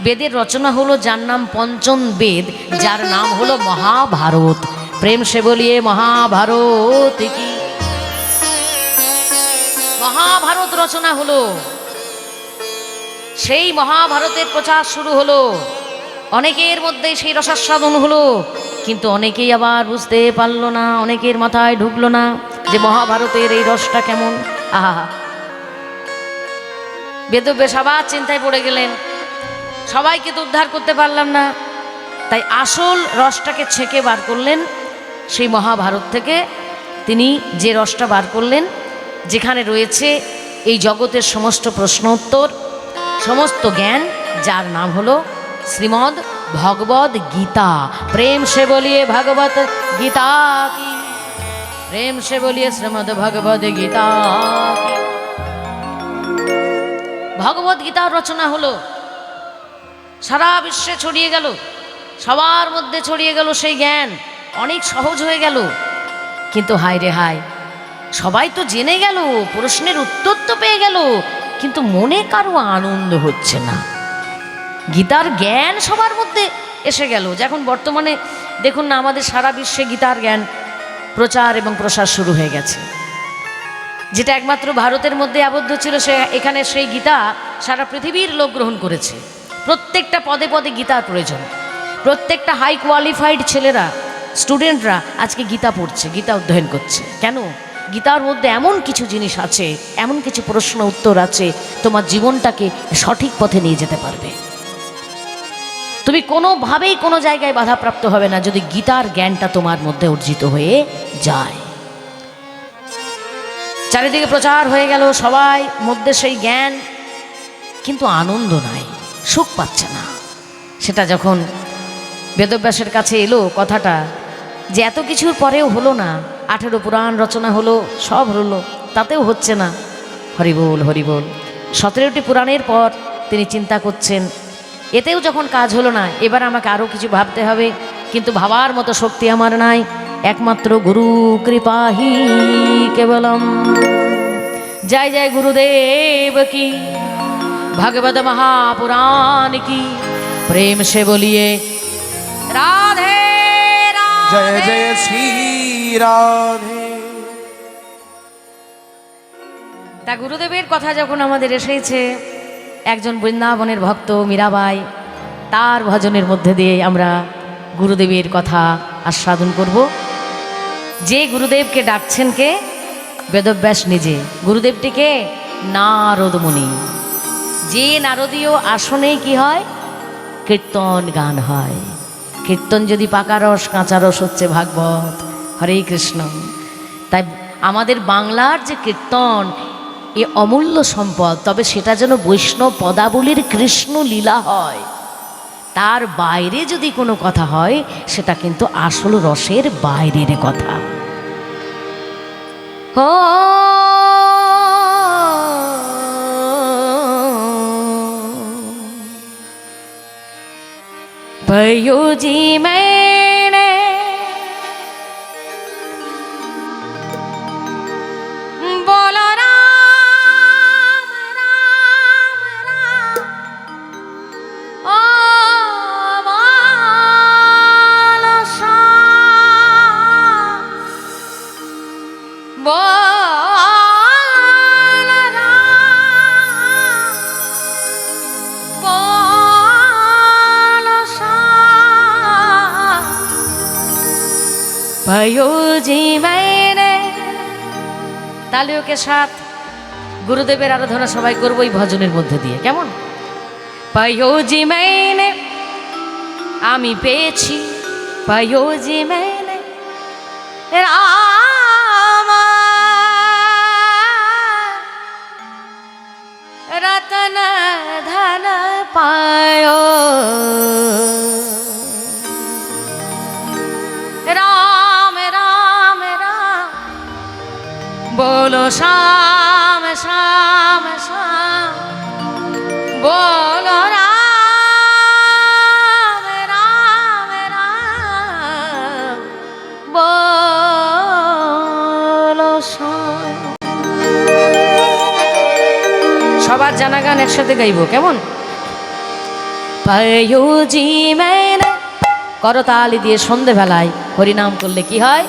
বেদের রচনা হলো, যার নাম পঞ্চম বেদ, যার নাম হলো মহাভারত। প্রেম সে বলিয়ে মহাভারত কি? মহাভারত রচনা হলো। সেই মহাভারতের প্রচার শুরু হলো, অনেকের মধ্যে সেই রসাস্বাদন হলো, কিন্তু অনেকেই আবার বুঝতে পারলো না, অনেকের মাথায় ঢুকলো না যে মহাভারতের এই রসটা কেমন। আহা, বেদব্যাস আবার চিন্তায় পড়ে গেলেন, সবাইকে তো উদ্ধার করতে পারলাম না। তাই আসল রসটাকে ছেঁকে বার করলেন সেই মহাভারত থেকে। তিনি যে রসটা বার করলেন, যেখানে রয়েছে এই জগতের সমস্ত প্রশ্ন উত্তর, সমস্ত জ্ঞান, যার নাম হলো শ্রীমদ্ ভগবদ গীতা। প্রেম সে বলিয়ে ভগবত গীতা কি? প্রেম সে বলিয়ে শ্রীমদ্ ভগবদ গীতা কি? ভগবদ গীতার রচনা হলো, সারা বিশ্বে ছড়িয়ে গেল, সবার মধ্যে ছড়িয়ে গেল সেই জ্ঞান, অনেক সহজ হয়ে গেল। কিন্তু হায় রে হায়, সবাই তো জেনে গেল, প্রশ্নের উত্তর তো পেয়ে গেল, কিন্তু মনে কারো আনন্দ হচ্ছে না। গীতার জ্ঞান সবার মধ্যে এসে গেল, যখন বর্তমানে দেখুন না, আমাদের সারা বিশ্বে গীতার জ্ঞান প্রচার এবং প্রসার শুরু হয়ে গেছে। যেটা একমাত্র ভারতের মধ্যে আবদ্ধ ছিল, সে এখানে সেই গীতা সারা পৃথিবীর লোক গ্রহণ করেছে। প্রত্যেকটা পদে পদে গীতার প্রয়োজন। প্রত্যেকটা হাই কোয়ালিফাইড ছেলেরা, স্টুডেন্টরা আজকে গীতা পড়ছে, গীতা অধ্যয়ন করছে। কেন? গীতার মধ্যে এমন কিছু জিনিস আছে, এমন কিছু প্রশ্ন উত্তর আছে, তোমার জীবনটাকে সঠিক পথে নিয়ে যেতে পারবে। তুমি কোনোভাবেই কোনো জায়গায় বাধাপ্রাপ্ত হবে না যদি গীতার জ্ঞানটা তোমার মধ্যে অর্জিত হয়ে যায়। চারিদিকে প্রচার হয়ে গেল, সবাই মধ্যে সেই জ্ঞান, কিন্তু আনন্দ নাই, সুখ পাচ্ছে না। সেটা যখন বেদব্যাসের কাছে এলো কথাটা, যে এত কিছুর পরেও হলো না, 18 পুরাণ রচনা হলো, সব হলো, তাতেও হচ্ছে না। হরিবোল হরিবোল। 17টি পুরাণের পর তিনি চিন্তা করছেন, এতেও যখন কাজ হলো না, এবার আমাকে আরও কিছু ভাবতে হবে। কিন্তু ভাবার মতো শক্তি আমার নাই, একমাত্র গুরু কৃপাহি কেবলম। জয় জয় গুরুদেব কি, ভগবত মহাপুরাণ কি। প্রেম সে বলিয়ে রাধে রাধে। জয় জয় শ্রী রাধে। তা গুরুদেবের কথা যখন আমাদের এসেছে, একজন বৃন্দাবনের ভক্ত মীরাবাই, তার ভজনের মধ্যে দিয়ে আমরা গুরুদেবের কথা আস্বাদন করব। যে গুরুদেবকে ডাকছেন কে? বেদব্যাস নিজে। গুরুদেবটিকে নারদ মুনি। যে নারদীয় আসনে কি হয়? কীর্তন গান হয়। কীর্তন যদি পাকা রস, কাঁচা রস হচ্ছে ভাগবত। হরে কৃষ্ণ। তাই আমাদের বাংলার যে কীর্তন, এ অমূল্য সম্পদ, তবে সেটা যেন বৈষ্ণব পদাবলীর কৃষ্ণ লীলা হয়। তার বাইরে যদি কোনো কথা হয় সেটা কিন্তু আসল রসের বাইরের কথা। ও भयो जी मैंने बोलो राम राम राम ओ बोलो श्याम बोलो राम बोलो श्याम भयो जी मैंने। তালিও কে সাথ গুরুদেবের আরাধনা সবাই করবো এই ভজনের মধ্যে দিয়ে, কেমন? পায়ো জি मैंने আমি পেয়েছি, পায়ো জি मैंने রাম রতন ধন পায়ো राम राम राम बोलो श्याम श्याम श्याम बोलो राम राम राम बोलो श्याम। সবার জানা গান একসাথে গাইবো, কেমন? পায়ো জি मैंने করতালি দিয়ে সন্ধেবেলায় হরিনাম করলে কি হয়?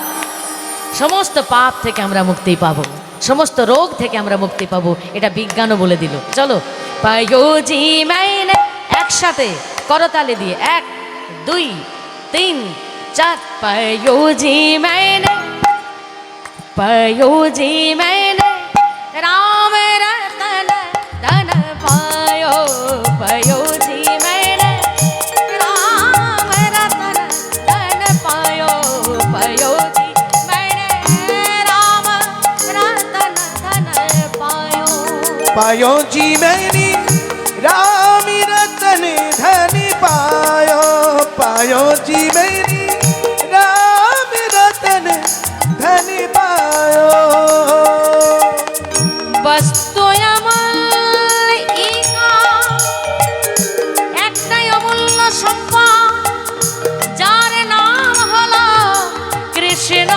সমস্ত পাপ থেকে আমরা মুক্তি পাবো, সমস্ত রোগ থেকে আমরা মুক্তি পাবো, এটা বিজ্ঞানও বলে দিল। চলো পায়ো জি मैंने একসাথে করতালি দিয়ে 1 2 3 4 পায়ো জি मैंने पायो जी मैंने राम रतन धन पायो पायो जी मैंने राम रतन धन पायो पायो जी मैंने राम रतन धन पायो पायो जी मैंने राम रतन धन पायो पायो जी मैंने राम रतन धन पायो। বস্তু অমূল্য ইহা একটাই অমূল্য সম্পদ, যার নাম হলো কৃষ্ণ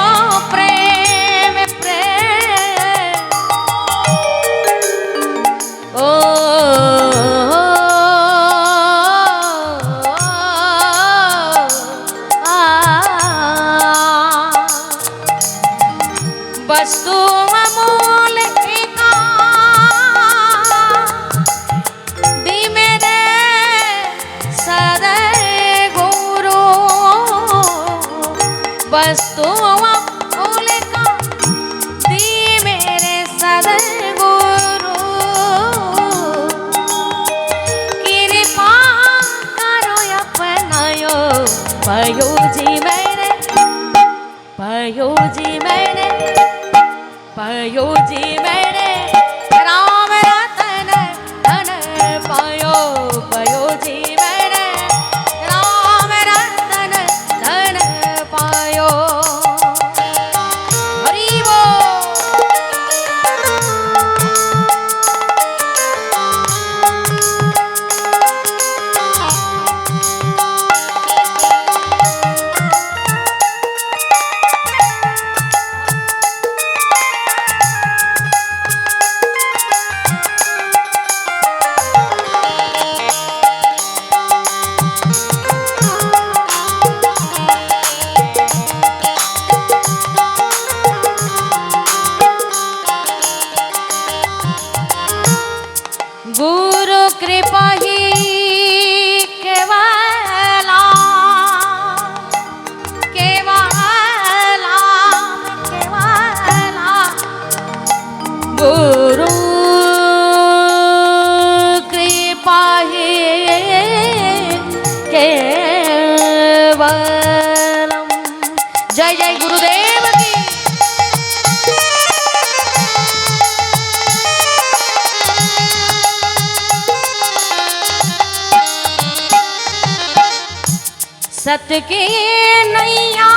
প্রেম প্রেম। ও বস্তু অমূল্য ইহা দি মেরে সদয় গুরু বস্তু অমূল্য ইহা দি মেরে সদয় গুরু কৃপা করো अपनायो पायो जी मैंने पायो जी मैंने पायो जी मैंने राम रतन धन पायो पायो जी मैंने राम रतन धन पायो। हरि बोल। गुरु कृपा ही केवला केवला केवला गुरु कृपा ही केवलम। जय जय गुरुदेव की। सत्य के नैया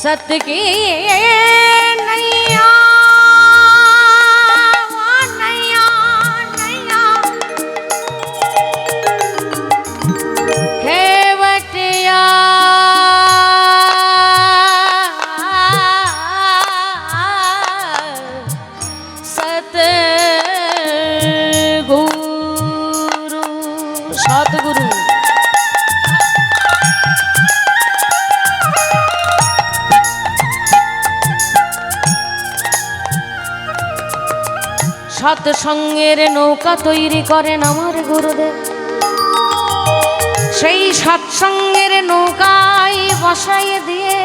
सत्य के नैया नैया नैया खेवटिया सतगुरु सतगुरु সৎসঙ্গের নৌকা তৈরি করেন আমার গুরুদেব। সেই সৎসঙ্গের নৌকায় বসাইয়ে দিয়ে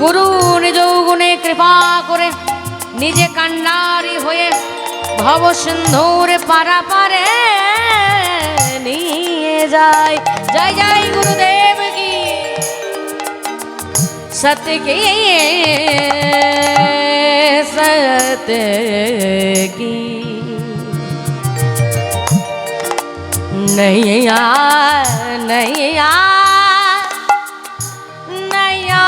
গুরু নিজ গুণে কৃপা করে নিজে কান্ডারি হয়ে ভব সিন্ধুর পারাপারে নিয়ে যায়। জয় জয় গুরুদেব কি सत्य की सत्य की नैया नैया नैया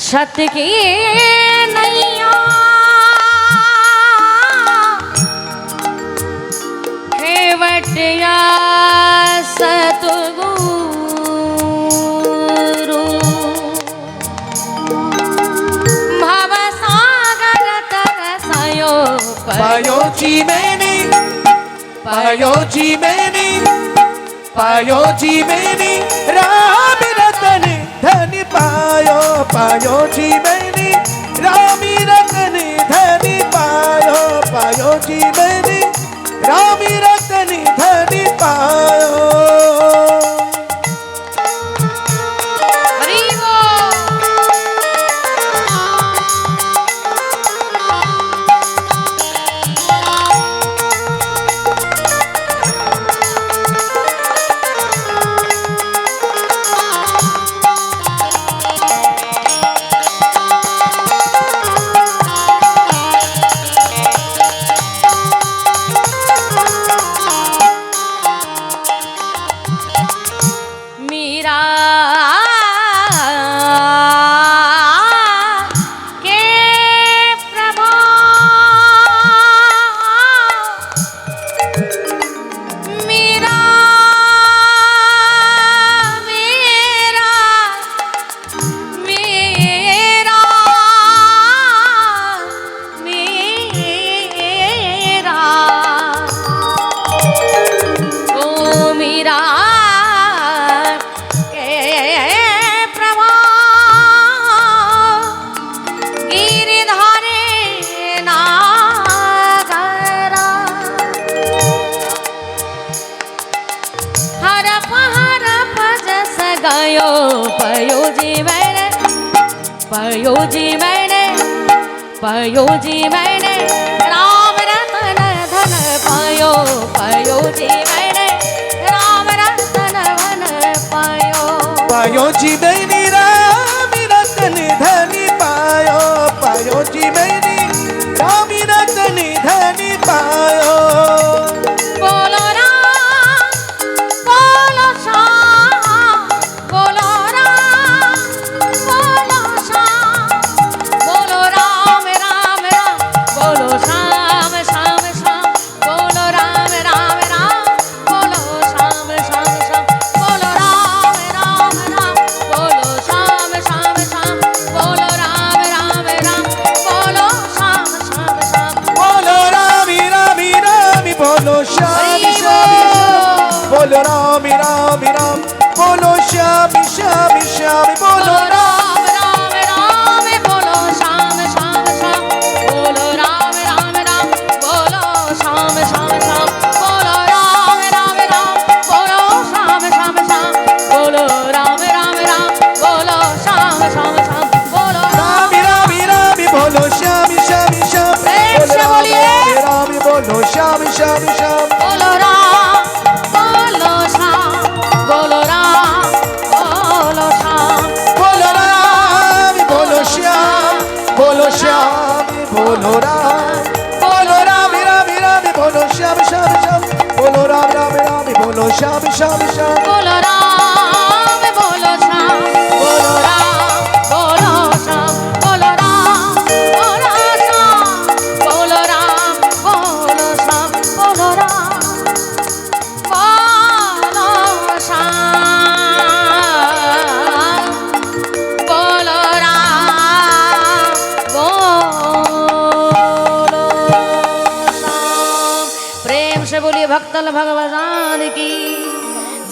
सत्य की नैया खेवटिया सतगुरु भवसागर तरसयो पायो जी मैंने पायो जी मैंने राम रतन धन पायो पायो जी मैंने रामी रतन धन पायो पायो जी मैंने रामी रतन धन पायो। हरि बोल। मीरा के प्रभु मीरा मेरा मेरा मेरा ओ मीरा गायो पयो जी मैंने पयो जी मैंने राम रतन धन पायो पयो जी मैंने राम रतन धन पायो पायो जी मैंने रामी रतन धन पायो पायो जी मैंने रामी रतन धन पायो। बोलो राम बोलो श्याम बोलो राम बोलो श्याम बोलो राम राम राम बोलो श्याम श्याम श्याम बोलो राम राम राम बोलो श्याम श्याम श्याम बोलो राम राम राम बोलो श्याम श्याम श्याम बोलो राम राम राम बोलो श्याम श्याम श्याम बोलो रामी रामी रामी बोलो श्यामी श्यामी बोलो रामी रामी राम बोलो श्यामी श्यामी श्यामी बोलो राम राम राम बोलो श्याम श्याम श्याम बोलो राम राम राम बोलो श्याम श्याम श्याम बोलो राम राम राम बोलो श्याम श्याम श्याम बोलो राम श्याम श्याम श्याम बोलो राम बोलो श्याम बोलो राम बोलो श्याम बोलो राम बोलो श्याम बोलो राम बोलो श्याम बोलो राम बोलो श्याम बोलो राम बोलो श्याम। प्रेम से बोलिए भक्तल भगवान की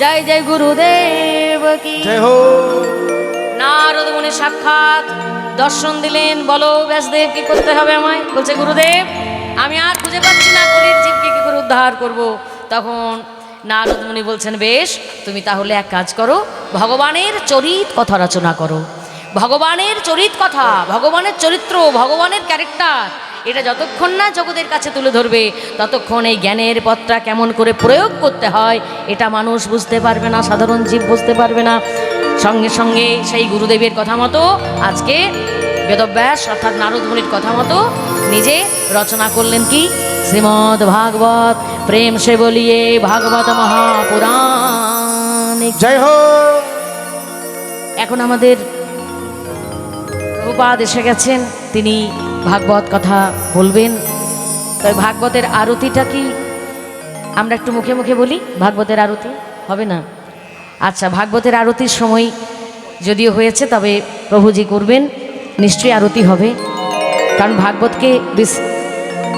जय जय गुरुदेव की जय हो। নারদ মুনি সাক্ষাৎ দর্শন দিলেন। বলো ব্যাসদেব কি করতে হবে আমায়? বলছে গুরুদেব আমি আর খুঁজে পাচ্ছি না কলির জীবকে কি করে উদ্ধার করব। তখন নারদ মুনি বলছেন বেশ তুমি তাহলে এক কাজ করো, ভগবানের চরিত কথা রচনা করো। ভগবানের চরিত কথা, ভগবানের চরিত্র, ভগবানের ক্যারেক্টার এটা যতক্ষণ না জগতের কাছে তুলে ধরবে ততক্ষণ এই জ্ঞানের পথটা কেমন করে প্রয়োগ করতে হয় এটা মানুষ বুঝতে পারবে না, সাধারণ জীব বুঝতে পারবে না। সঙ্গে সঙ্গে সেই গুরুদেবের কথা মতো আজকে বেদব্যাস অর্থাৎ নারদ মুনির কথা মতো নিজে রচনা করলেন কি শ্রীমদ্ ভাগবত। প্রেম সে বলিয়ে ভাগবত মহাপুরাণ। जय हो। এখন আমাদের প্রভুপাদ এসে গেছেন, তিনি ভাগবত কথা বলবেন। তবে ভাগবতের আরতিটা কি আমরা একটু মুখে মুখে বলি? ভাগবতের আরতি হবে না? আচ্ছা, ভাগবতের আরতির সময় যদিও হয়েছে তবে প্রভুজি করবেন, নিশ্চয়ই আরতি হবে। কারণ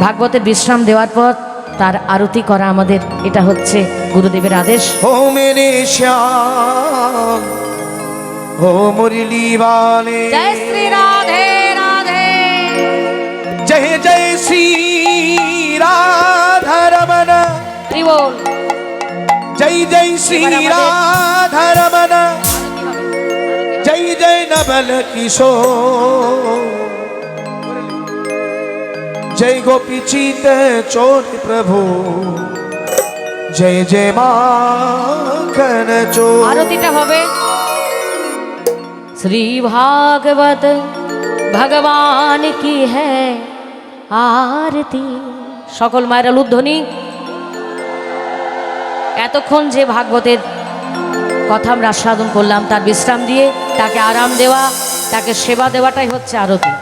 ভাগবতের বিশ্রাম দেওয়ার পর তার আরতি করা আমাদের এটা হচ্ছে গুরুদেবের আদেশ। हो मेरे श्याम हो मुरली वाले জয় শ্রী রাধে রাধे। जय जय श्री राधा रमन হরি বল। जय जय श्री राधा रमन जय जय नवल किशोर जय गोपी चीत चोर प्रभु जय जय माखन चोर। আরতিটা হবে শ্রী ভাগবত ভগবান কি হ্যায় আরতি। সকল মায়েরা লুধ্বনি। এতক্ষণ যে ভাগবতের কথা আমরা আস্বাদন করলাম তার বিশ্রাম দিয়ে তাকে আরাম দেওয়া, তাকে সেবা দেওয়াটাই হচ্ছে আরতি।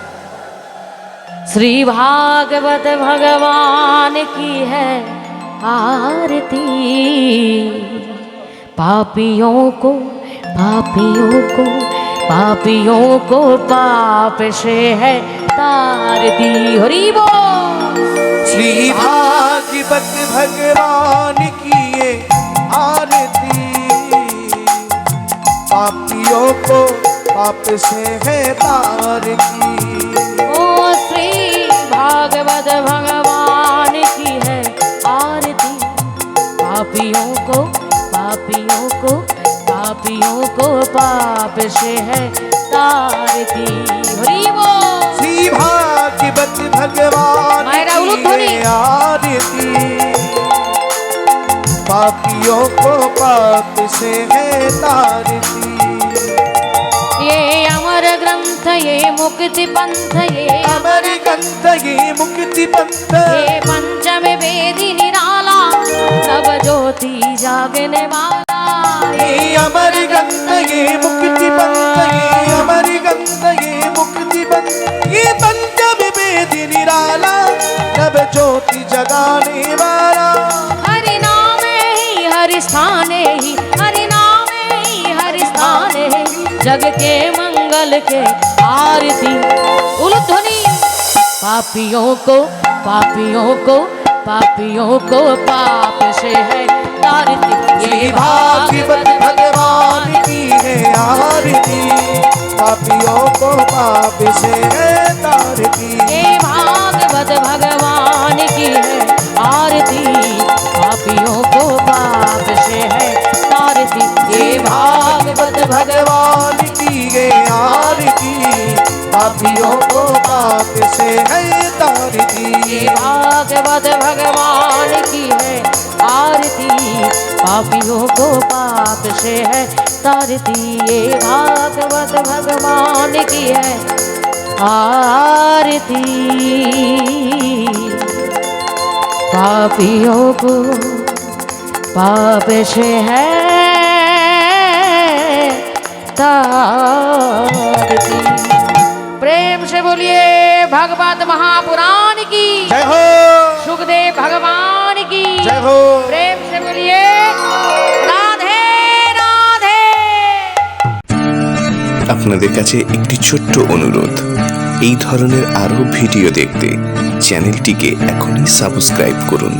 শ্রী ভাগবত ভগবান কি হ্যায় आरती। पापियों को पापियों को पापियों को पाप से है तारती। हरि बोल। श्री भागवत भगवान की ये आरती पापियों को पाप से है तार की। ओ श्री भागवत भगवान की है आरती। पापियों को पापियों को पापियों को पाप से है तारती। हरि बोल। श्री भागवत भगवान मायरा की उलूध्वनि। ये आरती पापियों को पाप से है तारती। ये अमर ग्रंथ ये मुक्ति पंथ ये अमर ग्रंथ ये मुक्ति पंथ ये पंचम वेदी निराला सब ज्योति जागने वाला। ये अमर ग्रंथ ये मुक्ति पंथ ये अमर ग्रंथ ये मुक्ति पंथ ये पंचम वेदी निराला सब ज्योति जगाने वाला। हरि नाम ही हरि स्थान ही हरि नाम ही हरि स्थान है जग के मंगल के आरती। उलूध्वनि। पापियों को पापियों को पापियों को पाप से है तारती। श्री भागवत भगवान की है आरती पापियों को पाप से है तारती। ये भागवत भगवान की है आरती पापियों को पाप से है तारती। ये भागवत भगवान की है आरती पापियों को पाप से है तारती। ये भागवत भगवान की है आरती पापियों को पाप से है तारती। ये भागवत भगवान की है आरती पापियों को पाप से है तार की। प्रेम से बोलिए भगवत महापुराण की जय हो, सुखदेव भगवान की जय हो। प्रेम से बोलिए राधे राधे। আপনাদের কাছে একটি ছোট্ট অনুরোধ, এই ধরনের আরও ভিডিও দেখতে চ্যানেলটিকে এখনই সাবস্ক্রাইব করুন।